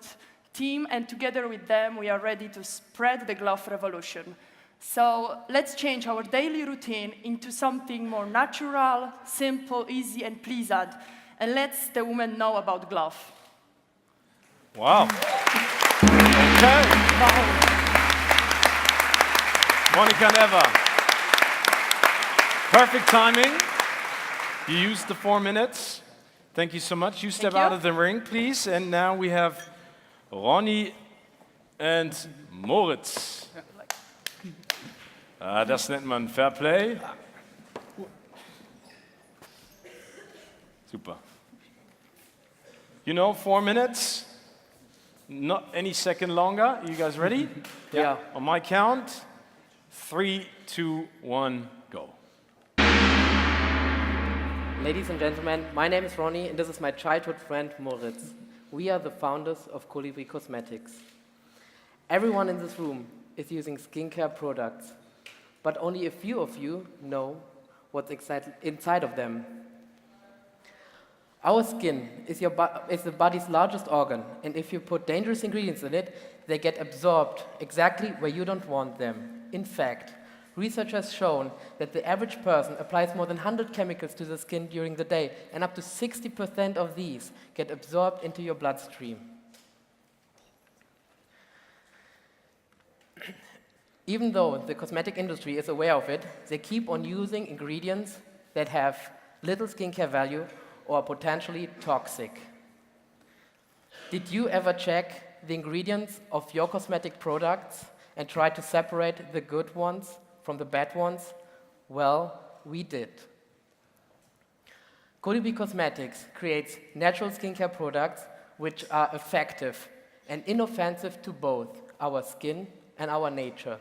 team, and together with them, we are ready to spread the GLOV revolution. So let's change our daily routine into something more natural, simple, easy, and pleasant, and let's the women know about GLOV. Wow. Okay. Monica and Eva. Perfect timing. You used the 4 minutes. Thank you so much. You step out of the ring, please. And now we have Ronny and Moritz. Das nennt man Fair Play. Super. You know, 4 minutes. Not any second longer. You guys ready? Yeah. On my count, 3, 2, 1, go. Ladies and gentlemen, my name is Ronny, and this is my childhood friend Moritz. We are the founders of Calibri Cosmetics. Everyone in this room is using skincare products, but only a few of you know what's inside of them. Our skin is the body's largest organ, and if you put dangerous ingredients in it, they get absorbed exactly where you don't want them. In fact, research has shown that the average person applies more than 100 chemicals to the skin during the day, and up to 60% of these get absorbed into your bloodstream. Even though the cosmetic industry is aware of it, they keep on using ingredients that have little skincare value or are potentially toxic. Did you ever check the ingredients of your cosmetic products and try to separate the good ones from the bad ones? Well, we did. Calibri Cosmetics creates natural skincare products which are effective and inoffensive to both our skin and our nature.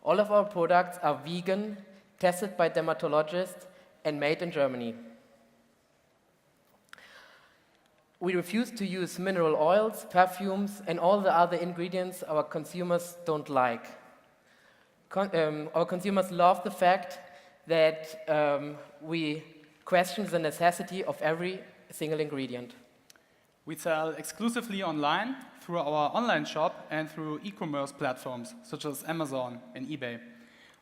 All of our products are vegan, tested by dermatologists, and made in Germany. We refuse to use mineral oils, perfumes, and all the other ingredients our consumers don't like. Our consumers love the fact that we question the necessity of every single ingredient. We sell exclusively online through our online shop and through e-commerce platforms such as Amazon and eBay.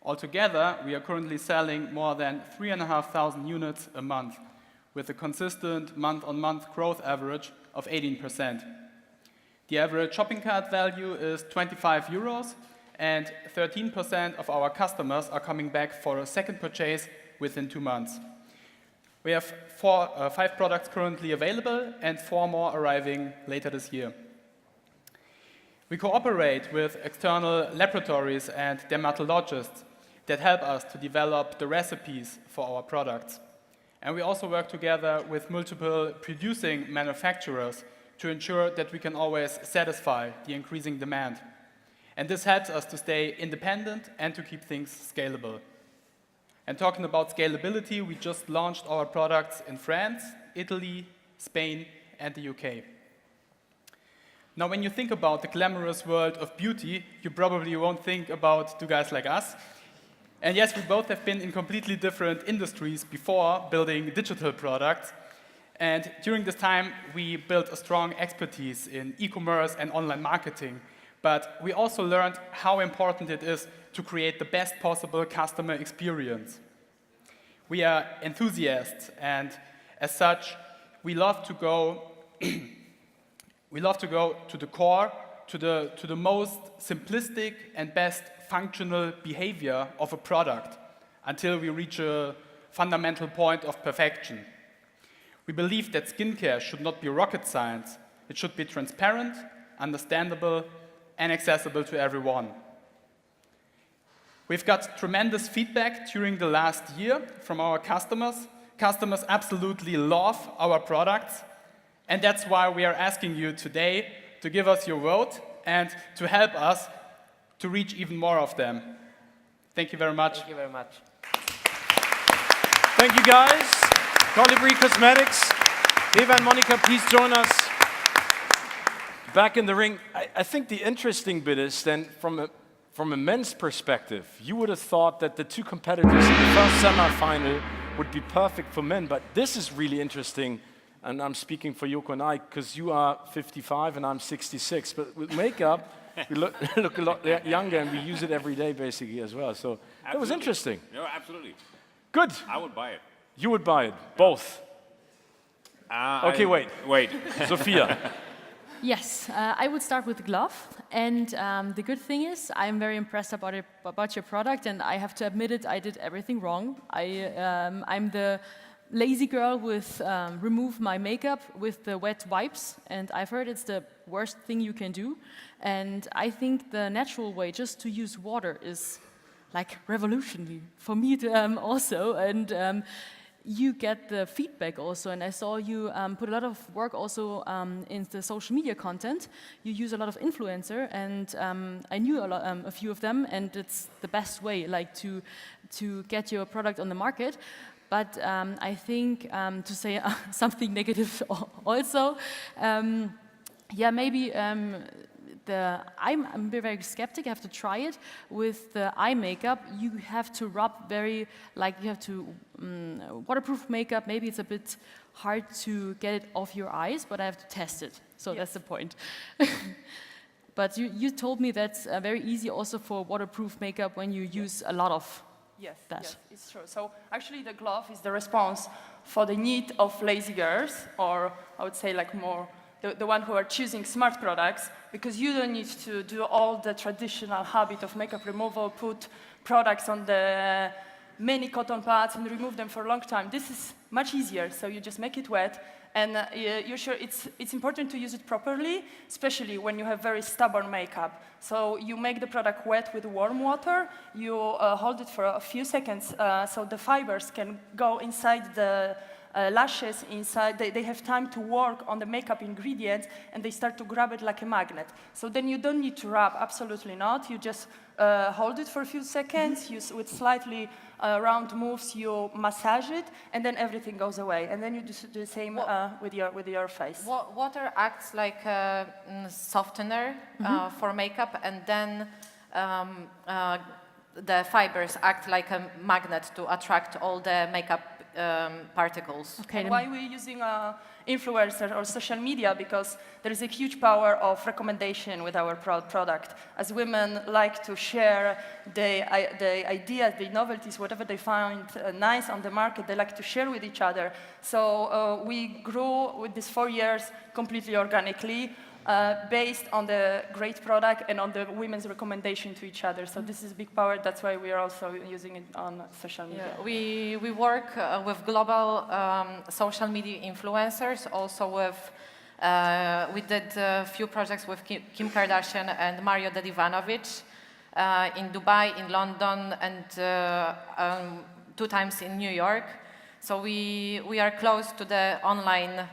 Altogether, we are currently selling more than 3,500 units a month with a consistent month-on-month growth average of 18%. The average shopping cart value is 25 euros, and 13% of our customers are coming back for a second purchase within 2 months. We have 5 products currently available and 4 more arriving later this year. We cooperate with external laboratories and dermatologists that help us to develop the recipes for our products. And we also work together with multiple producing manufacturers to ensure that we can always satisfy the increasing demand. And this helps us to stay independent and to keep things scalable. And talking about scalability, we just launched our products in France, Italy, Spain, and the UK. Now, when you think about the glamorous world of beauty, you probably won't think about 2 guys like us. And yes, we both have been in completely different industries before building digital products. And during this time, we built a strong expertise in e-commerce and online marketing. But we also learned how important it is to create the best possible customer experience. We are enthusiasts, and as such, we love to go to the core, to the most simplistic and best functional behavior of a product until we reach a fundamental point of perfection. We believe that skincare should not be rocket science. It should be transparent, understandable, and accessible to everyone. We've got tremendous feedback during the last year from our customers. Customers absolutely love our products, and that's why we are asking you today to give us your vote and to help us to reach even more of them. Thank you very much. Thank you very much. Thank you, guys. Calibri Cosmetics. Eva and Monica, please join us back in the ring. I think the interesting bit is then from a men's perspective, you would have thought that the 2 competitors in the first semifinal would be perfect for men, but this is really interesting, and I'm speaking for Joko and I, because you are 55 and I'm 66, but with makeup, we look a lot younger, and we use it every day, basically, as well. So that was interesting. No, absolutely. Good. I would buy it. You would buy it, both. Okay, wait. Sophia. Yes, I would start with the GLOV, and the good thing is I'm very impressed about your product, and I have to admit it, I did everything wrong. I'm the lazy girl with remove my makeup with the wet wipes, and I've heard it's the worst thing you can do. And I think the natural way just to use water is like revolutionary for me to, also. And you get the feedback also, and I saw you put a lot of work also in the social media content. You use a lot of influencer, and I knew a few of them, and it's the best way, like to get your product on the market. But I think to say something negative also, yeah, maybe I'm very skeptic. I have to try it with the eye makeup. You have to rub very, like you have to waterproof makeup. Maybe it's a bit hard to get it off your eyes, but I have to test it. So that's the point. But you told me that's very easy also for waterproof makeup when you use a lot of that. Yes, it's true. So actually the GLOV is the response for the need of lazy girls, or I would say like more the one who are choosing smart products, because you don't need to do all the traditional habit of makeup removal, put products on the many cotton pads and remove them for a long time. This is much easier, so you just make it wet, and you're sure it's important to use it properly, especially when you have very stubborn makeup. So you make the product wet with warm water, you hold it for a few seconds so the fibers can go inside the lashes inside, they have time to work on the makeup ingredients, and they start to grab it like a magnet. So then you don't need to rub, absolutely not. You just hold it for a few seconds, with slightly round moves, you massage it, and then everything goes away. And then you do the same with your face. Water acts like a softener for makeup, and then the fibers act like a magnet to attract all the makeup particles. Okay. And why we're using influencers or social media? Because there is a huge power of recommendation with our product. As women like to share the ideas, the novelties, whatever they find nice on the market, they like to share with each other. So we grew with these 4 years completely organically, based on the great product and on the women's recommendation to each other. So this is a big power. That's why we are also using it on social media. Yeah, we work with global social media influencers. Also with we did a few projects with Kim Kardashian and Mario Dedivanovic in Dubai, in London, and 2 times in New York. So we are close to the online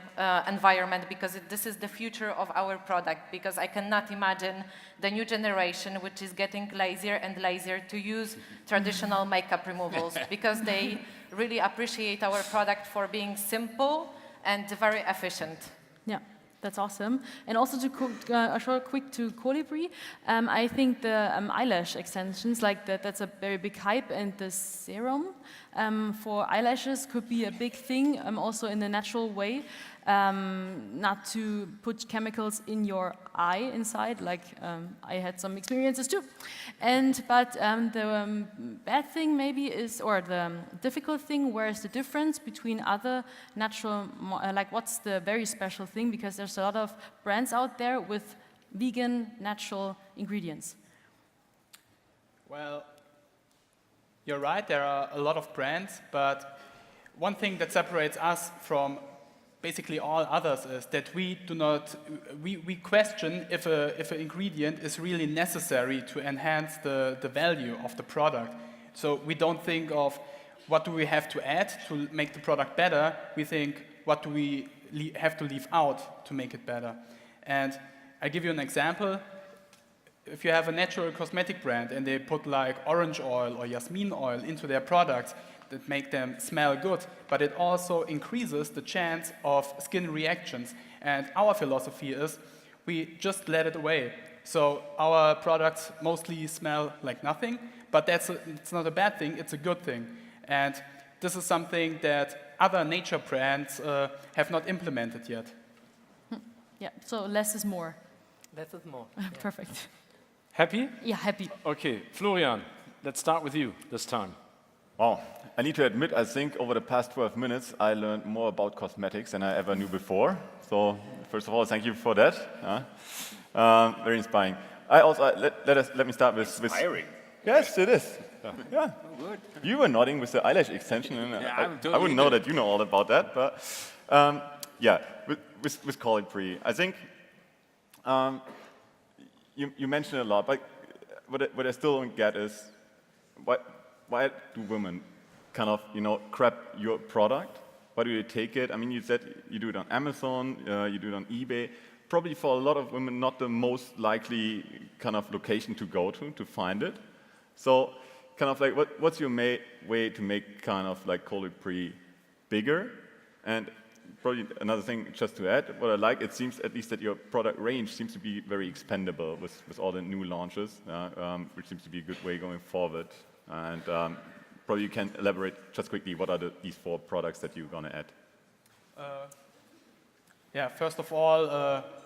environment because this is the future of our product, because I cannot imagine the new generation which is getting lazier and lazier to use traditional makeup removals because they really appreciate our product for being simple and very efficient. Yeah. That's awesome. And also to show quick to Colibri, I think the eyelash extensions, like that's a very big hype, and the serum for eyelashes could be a big thing, also in a natural way, not to put chemicals in your eye inside, like I had some experiences too. But the bad thing maybe is, or the difficult thing, where is the difference between other natural, like what's the very special thing, because there's a lot of brands out there with vegan, natural ingredients. Well, you're right, there are a lot of brands, but one thing that separates us from basically all others is that we do not, we question if an ingredient is really necessary to enhance the value of the product. So we don't think of what do we have to add to make the product better, we think what do we have to leave out to make it better. And I give you an example. If you have a natural cosmetic brand and they put like orange oil or jasmine oil into their products, that make them smell good, but it also increases the chance of skin reactions. And our philosophy is we just let it away. So our products mostly smell like nothing, but it's not a bad thing, it's a good thing. And this is something that other nature brands have not implemented yet. Yeah, so less is more. Less is more. Perfect. Happy? Yeah, happy. Okay, Florian, let's start with you this time. Wow. I need to admit, I think over the past 12 minutes, I learned more about cosmetics than I ever knew before. So first of all, thank you for that. Very inspiring. I also, let me start with... Inspiring? Yes, it is. Yeah. Oh, good. You were nodding with the eyelash extension. And Yeah, I wouldn't know that you know all about that, but yeah, with Calibri, I think you mentioned a lot, but what I still don't get is why do women kind of, grab your product? Why do they take it? I mean, you said you do it on Amazon, you do it on eBay. Probably for a lot of women, not the most likely kind of location to go to find it. So kind of like, what's your way to make kind of like Calibri bigger? And probably another thing just to add, what I like, it seems at least that your product range seems to be very expandable with all the new launches, which seems to be a good way going forward. And probably you can elaborate just quickly, what are these 4 products that you're going to add? Yeah, first of all,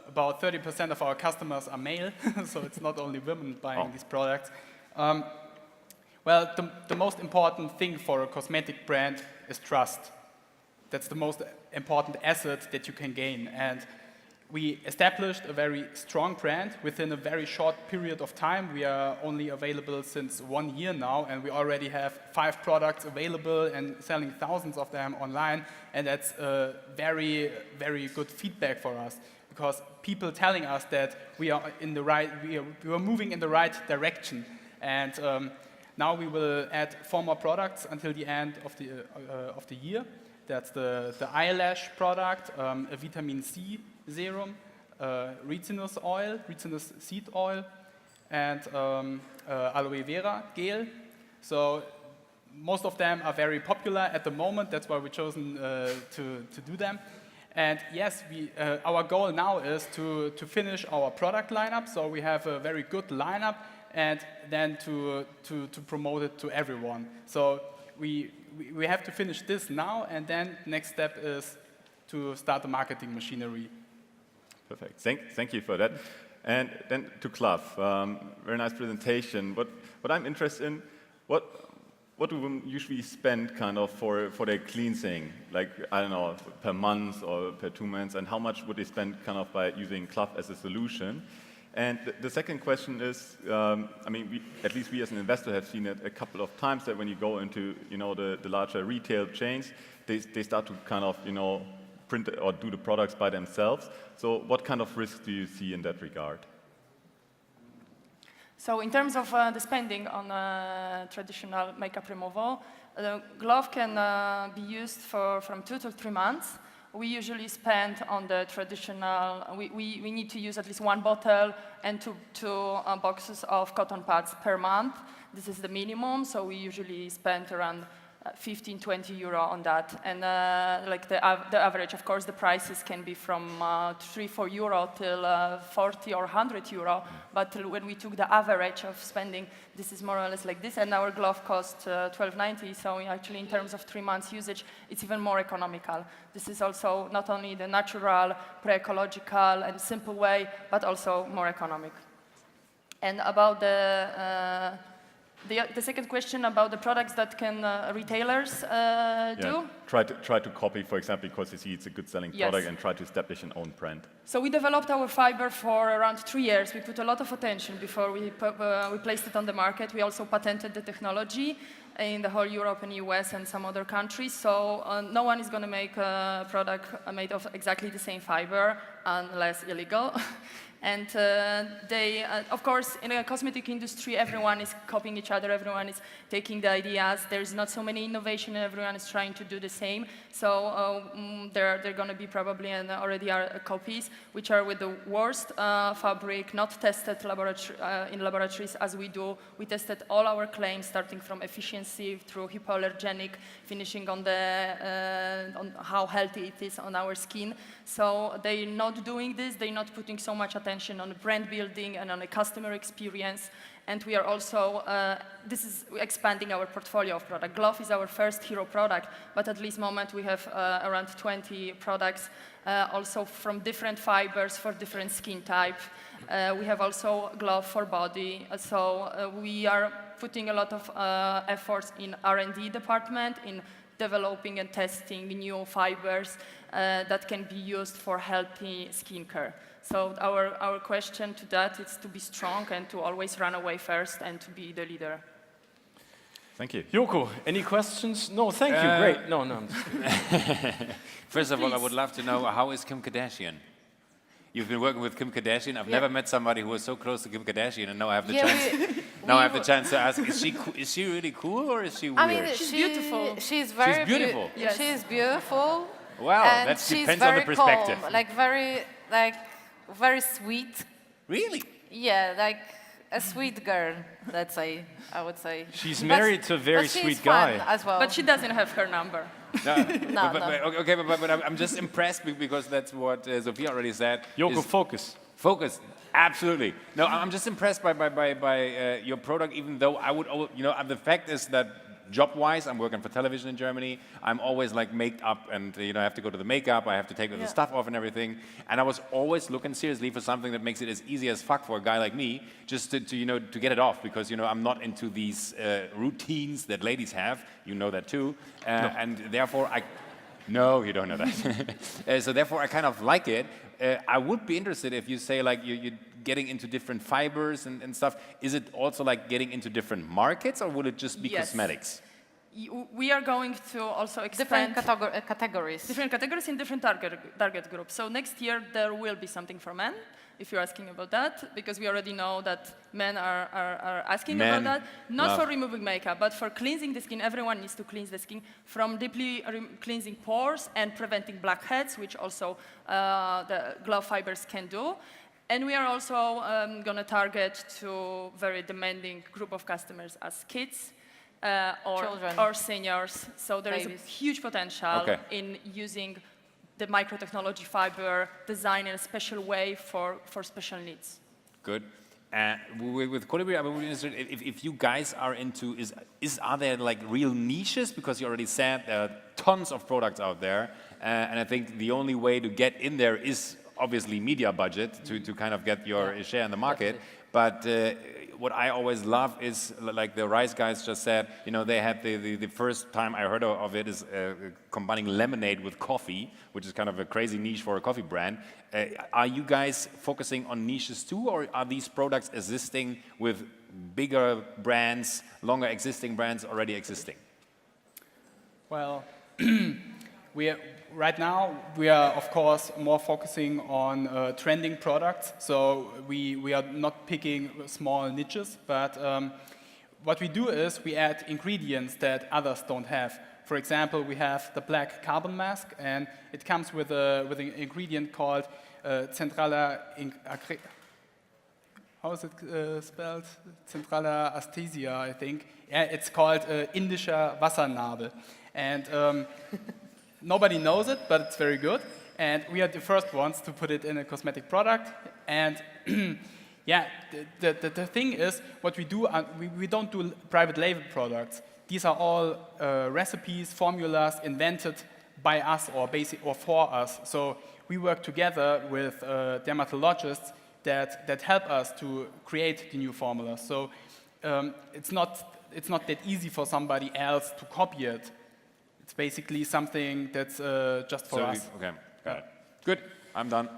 about 30% of our customers are male, so it's not only women buying these products. Well, the most important thing for a cosmetic brand is trust. That's the most important asset that you can gain. And we established a very strong brand within a very short period of time. We are only available since 1 year now, and we already have 5 products available and selling thousands of them online. And that's very, very good feedback for us, because people telling us that we are moving in the right direction. And now we will add 4 more products until the end of the year. That's the eyelash product, a vitamin C serum, ricinus oil, ricinus seed oil, and aloe vera gel. So most of them are very popular at the moment. That's why we've chosen to do them. And yes, our goal now is to finish our product lineup. So we have a very good lineup, and then to promote it to everyone. So we have to finish this now, and then next step is to start the marketing machinery. Perfect. Thank you for that. And then to GLOV, very nice presentation. What I'm interested in, what do women usually spend kind of for their cleansing? Like, I don't know, per month or per 2 months, and how much would they spend kind of by using GLOV as a solution? And the second question is, I mean, at least we as an investor have seen it a couple of times that when you go into, the larger retail chains, they start to kind of, print or do the products by themselves. So what kind of risks do you see in that regard? So in terms of the spending on traditional makeup removal, GLOV can be used for from 2 to 3 months. We usually spend on the traditional, we need to use at least 1 bottle and two boxes of cotton pads per month. This is the minimum, so we usually spend around 15, 20 euro on that. And like the average, of course, the prices can be from 3, 4 euro till 40 or 100 euro. But when we took the average of spending, this is more or less like this. And our glove cost 12.90. So actually, in terms of 3 months usage, it's even more economical. This is also not only the natural, pre-ecological, and simple way, but also more economic. And about the second question about the products that can retailers do? Try to copy, for example, because you see it's a good selling product, and try to establish an own brand. So we developed our fiber for around 3 years. We put a lot of attention before we placed it on the market. We also patented the technology in the whole Europe and US and some other countries. So no one is going to make a product made of exactly the same fiber unless illegal. And of course, in the cosmetic industry, everyone is copying each other, everyone is taking the ideas. There's not so many innovation, and everyone is trying to do the same. So there are going to be probably, and already are copies, which are with the worst fabric, not tested in laboratories as we do. We tested all our claims, starting from efficiency through hypoallergenic, finishing on on how healthy it is on our skin. So they're not doing this, they're not putting so much attention on brand building and on a customer experience. And we are also, this is expanding our portfolio of product. GLOV is our first hero product, but at this moment we have around 20 products, also from different fibers for different skin type. We have also GLOV for body. So we are putting a lot of efforts in R&D department, in developing and testing new fibers that can be used for healthy skincare. So our question to that is to be strong and to always run away first and to be the leader. Thank you. Joko, any questions? No, thank you. Great. No, I'm just kidding. First of all, I would love to know, how is Kim Kardashian? You've been working with Kim Kardashian. I've never met somebody who was so close to Kim Kardashian, and now I have the chance. Now I have the chance to ask: is she really cool or is she weird? I mean, she's beautiful. She's very beautiful. Yes. She's beautiful. Wow, and that she's depends very on the perspective. Calm, very sweet. Really? Yeah, like a sweet girl. Let's say, I would say. She's married to a very sweet fun guy as well. But she doesn't have her number. No. But I'm just impressed because that's what Sophia already said. Joko, focus. Focus, absolutely. No, I'm just impressed by your product, even though I would, the fact is that job-wise, I'm working for television in Germany. I'm always like maked up, and I have to go to the makeup. I have to take the stuff off and everything. And I was always looking seriously for something that makes it as easy as fuck for a guy like me, just to get it off, because I'm not into these routines that ladies have. You know that too, and therefore No, you don't know that. So therefore, I kind of like it. I would be interested if you say like you're getting into different fibers and stuff. Is it also like getting into different markets, or would it just be cosmetics? We are going to also expand different categories. Different categories in different target groups. So next year there will be something for men, if you're asking about that, because we already know that men are asking about that. Not for removing makeup, but for cleansing the skin. Everyone needs to cleanse the skin from deeply cleansing pores and preventing blackheads, which also the GLOV fibers can do. And we are also going to target to very demanding group of customers as kids or seniors. So there is a huge potential in using the microtechnology fiber design in a special way for special needs. Good. With Colibri, I'm really interested if you guys are into, are there like real niches? Because you already said there are tons of products out there, and I think the only way to get in there is obviously media budget to kind of get your share in the market. But what I always love is, like the Rice guys just said, you know, they had the first time I heard of it is combining lemonade with coffee, which is kind of a crazy niche for a coffee brand. Are you guys focusing on niches too, or are these products existing with bigger brands, longer existing brands already existing? Well, right now, we are, of course, more focusing on trending products. So we are not picking small niches, but what we do is we add ingredients that others don't have. For example, we have the black carbon mask, and it comes with an ingredient called Centrala. How is it spelled? Centrala aesthesia, I think. Yeah, it's called Indischer Wassernadel. And nobody knows it, but it's very good. And we are the first ones to put it in a cosmetic product. And yeah, the thing is, what we do, we don't do private label products. These are all recipes, formulas invented by us or for us. So we work together with dermatologists that help us to create the new formulas. So it's not that easy for somebody else to copy it. It's basically something that's just for us. Okay, got it. Good, I'm done.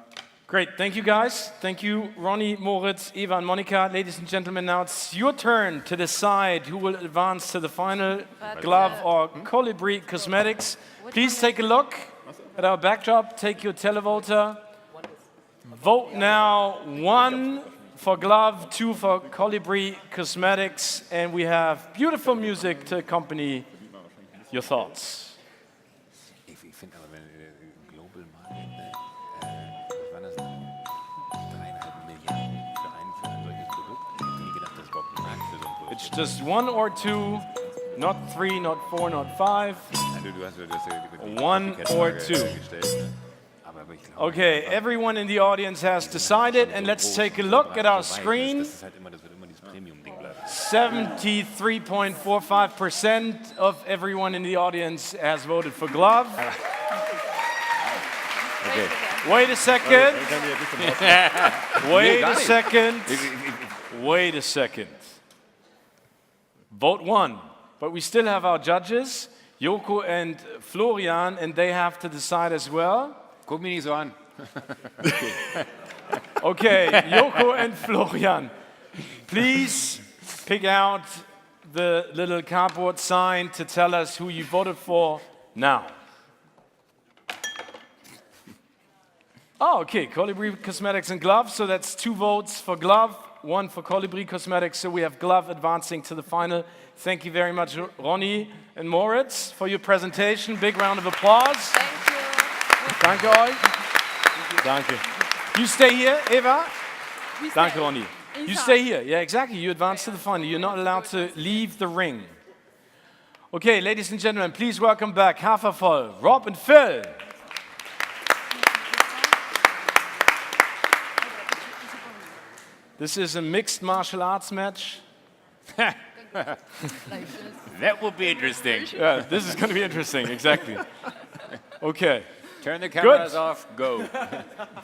Great, thank you guys. Thank you, Ronnie, Moritz, Eva, and Monica. Ladies and gentlemen, now it's your turn to decide who will advance to the final GLOV or Calibri Cosmetics. Please take a look at our backdrop. Take your televoter. Vote now. 1 for GLOV, 2 for Calibri Cosmetics, and we have beautiful music to accompany your thoughts. Ich finde aber, wenn Global Market, was war das denn? 3,5 Milliarden für ein solches Produkt. Ich hätte nie gedacht, dass es überhaupt einen Markt für so ein Produkt gibt. It's just 1 or 2, not 3, not 4, not 5. 1 or 2. Okay, everyone in the audience has decided, and let's take a look at our screen. 73.45% of everyone in the audience has voted for GLOV. Okay. Wait a second. Wait a second. Wait a second. Vote 1. But we still have our judges, Joko and Florian, and they have to decide as well. Guck mich nicht so an. Okay, Joko and Florian, please pick out the little cardboard sign to tell us who you voted for now. Oh, okay, Calibri Cosmetics and GLOV, so that's 2 votes for GLOV, 1 for Calibri Cosmetics, so we have GLOV advancing to the final. Thank you very much, Ronnie and Moritz, for your presentation. Big round of applause. Thank you. Danke euch. Danke. You stay here, Eva. Danke, Ronnie. You stay here. Yeah, exactly. You advance to the final. You're not allowed to leave the ring. Okay, ladies and gentlemen, please welcome back HAFERVOLL, Rob and Phil. This is a mixed martial arts match. That will be interesting. Yeah, this is going to be interesting, exactly. Okay. Turn the cameras off, go.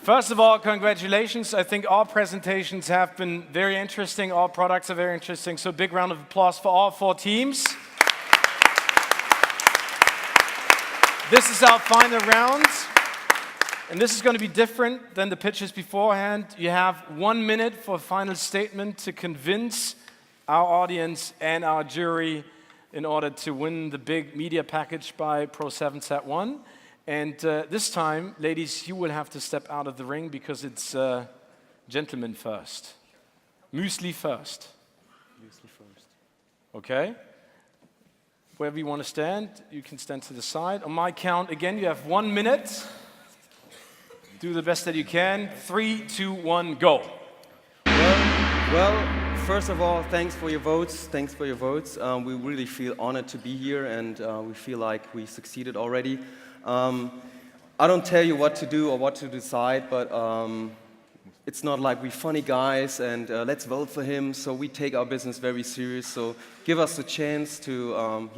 First of all, congratulations. I think all presentations have been very interesting. All products are very interesting. So big round of applause for all 4 teams. This is our final round. And this is going to be different than the pitches beforehand. You have 1 minute for a final statement to convince our audience and our jury in order to win the big media package by Pro7 Set 1. And this time, ladies, you will have to step out of the ring because it's gentlemen first. Muesli first. Muesli first. Okay? Wherever you want to stand, you can stand to the side. On my count, again, you have 1 minute. Do the best that you can. 3, 2, 1, go. Well, first of all, thanks for your votes. Thanks for your votes. We really feel honored to be here, and we feel like we succeeded already. I don't tell you what to do or what to decide, but it's not like we funny guys and let's vote for him. So we take our business very serious. So give us a chance to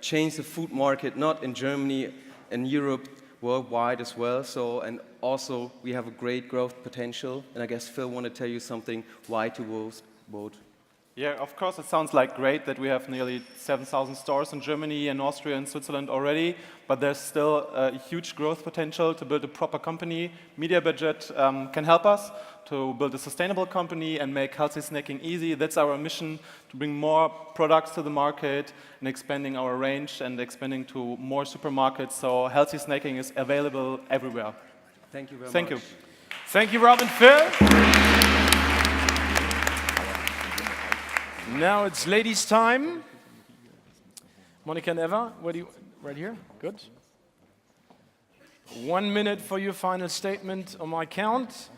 change the food market, not in Germany, in Europe, worldwide as well. So, and also we have a great growth potential. And I guess Phil want to tell you something why to vote. Yeah, of course, it sounds like great that we have nearly 7,000 stores in Germany and Austria and Switzerland already, but there's still a huge growth potential to build a proper company. Media budget can help us to build a sustainable company and make healthy snacking easy. That's our mission, to bring more products to the market and expanding our range and expanding to more supermarkets, so healthy snacking is available everywhere. Thank you very much. Thank you. Thank you, Rob and Phil. Now it's ladies' time. Monica and Eva, right here? Good. 1 minute for your final statement on my count.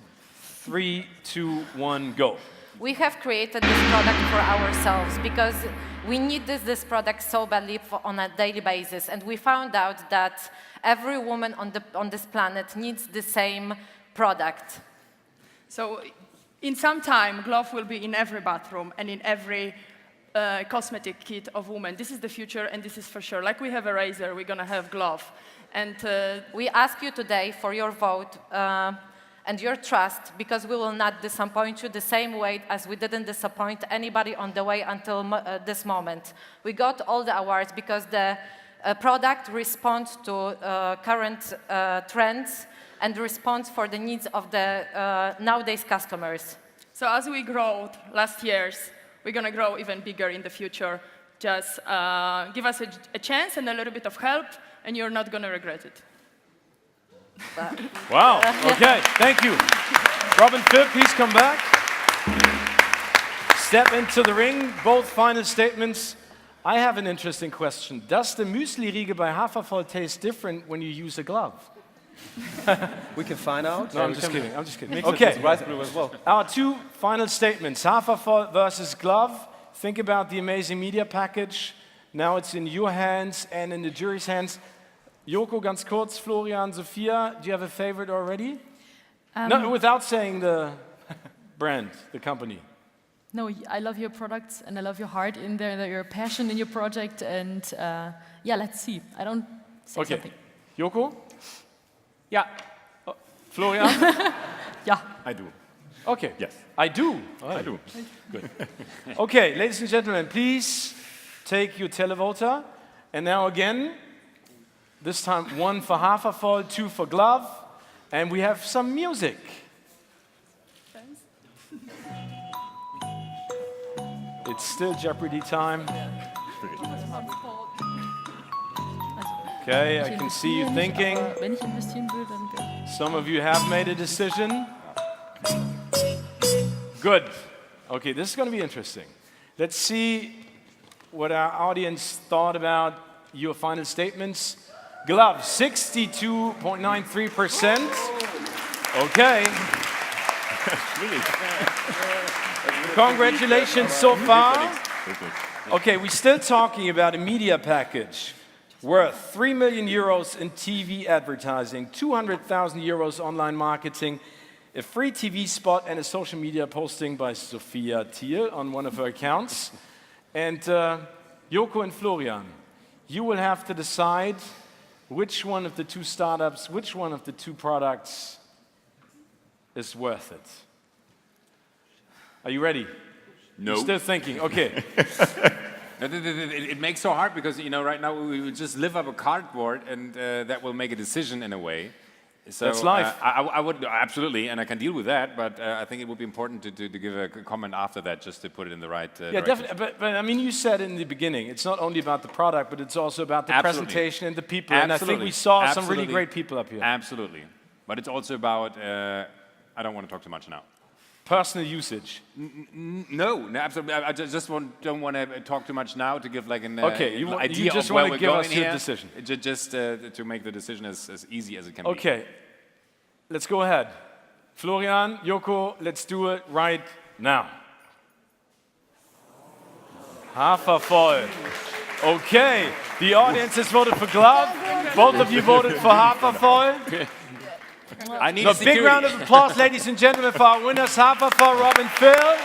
3, 2, 1, go. We have created this product for ourselves because we need this product so badly on a daily basis. And we found out that every woman on this planet needs the same product. So in some time, GLOV will be in every bathroom and in every cosmetic kit of women. This is the future, and this is for sure. Like we have a razor, we're going to have GLOV. And we ask you today for your vote and your trust, because we will not disappoint you the same way as we didn't disappoint anybody on the way until this moment. We got all the awards because the product responds to current trends and responds for the needs of the nowadays customers. So as we grow last years, we're going to grow even bigger in the future. Just give us a chance and a little bit of help, and you're not going to regret it. Wow, okay, thank you. Rob and Phil, please come back. Step into the ring, both final statements. I have an interesting question. Does the muesli riegel by HAFERVOLL taste different when you use a glove? We can find out. No, I'm just kidding. I'm just kidding. Mix Okay. it with rice brew as well. Our 2 final statements: HAFERVOLL versus GLOV. Think about the amazing media package. Now it's in your hands and in the jury's hands. Joko, ganz kurz. Florian, Sophia, do you have a favorite already? No, without saying the brand, the company. No, I love your products and I love your heart in there, your passion in your project, and yeah, let's see. I don't say something. Joko? Yeah. Florian? Yeah. I do. Okay. Yes. I do. I do. Good. Okay, ladies and gentlemen, please take your televoter. And now again, this time 1 for HAFERVOLL, 2 for GLOV, and we have some music. It's still Jeopardy time. Okay, I can see you thinking. Some of you have made a decision. Good. Okay, this is going to be interesting. Let's see what our audience thought about your final statements. GLOV, 62.93%. Okay. Congratulations so far. Okay, we're still talking about a media package worth 3 million euros in TV advertising, 200,000 euros online marketing, a free TV spot, and a social media posting by Sophia Thiel on one of her accounts. And Joko and Florian, you will have to decide which one of the 2 startups, which one of the 2 products is worth it. Are you ready? No. You're still thinking, okay. It makes so hard because, you know, right now we just live up a cardboard and that will make a decision in a way. So, that's life. I would, absolutely, and I can deal with that, but I think it would be important to give a comment after that just to put it in the right yeah, direction. definitely. But I mean, you said in the beginning, it's not only about the product, but it's also about the presentation and the people. And I think we saw some really great people up here. Absolutely. But it's also about, I don't want to talk too much now. Personal usage. No, absolutely. I just don't want to talk too much now to give like an okay, you idea just of where want we're to give going us here. your decision. Just to make the decision as easy as it can be. Okay, let's go ahead. Florian, Joko, let's do it right now. HAFERVOLL. Okay, the audience has voted for GLOV. Both of you voted for HAFERVOLL. I need A security. big round of applause, ladies and gentlemen, for our winners, HAFERVOLL, Rob and Phil.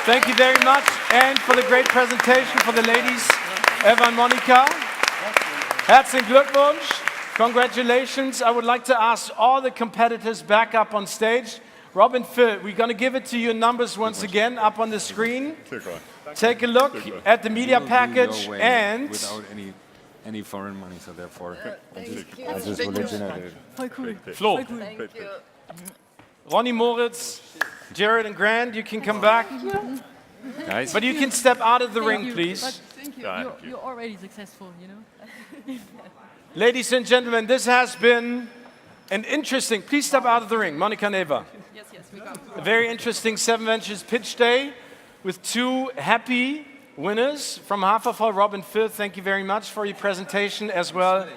Thank you very much. And for the great presentation for the ladies, Eva and Monica. Herzlichen Glückwunsch. Congratulations. I would like to ask all the competitors back up on stage. Rob and Phil, we're going to give it to you in numbers once again up on the screen. Take a look at the media package and... Without any foreign money, so therefore... Das ist voll cool. Flo. Thank you. Ronny, Moritz, Jared and Grant, you can come back. Guys, But you can step out of the ring, you. please. But thank you. You're already successful, you know. Ladies and gentlemen, this has been an interesting... Please step out of the ring, Monica and Eva. Yes, we come. A very interesting SevenVentures Pitch Day with two happy winners from HAFERVOLL, Rob and Phil. Thank you very much for your presentation, as well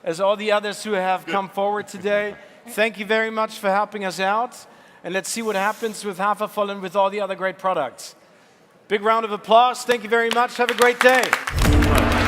as all the others who have come forward today. Thank you very much for helping us out. And let's see what happens with HAFERVOLL and with all the other great products. Big round of applause. Thank you very much. Have a great day.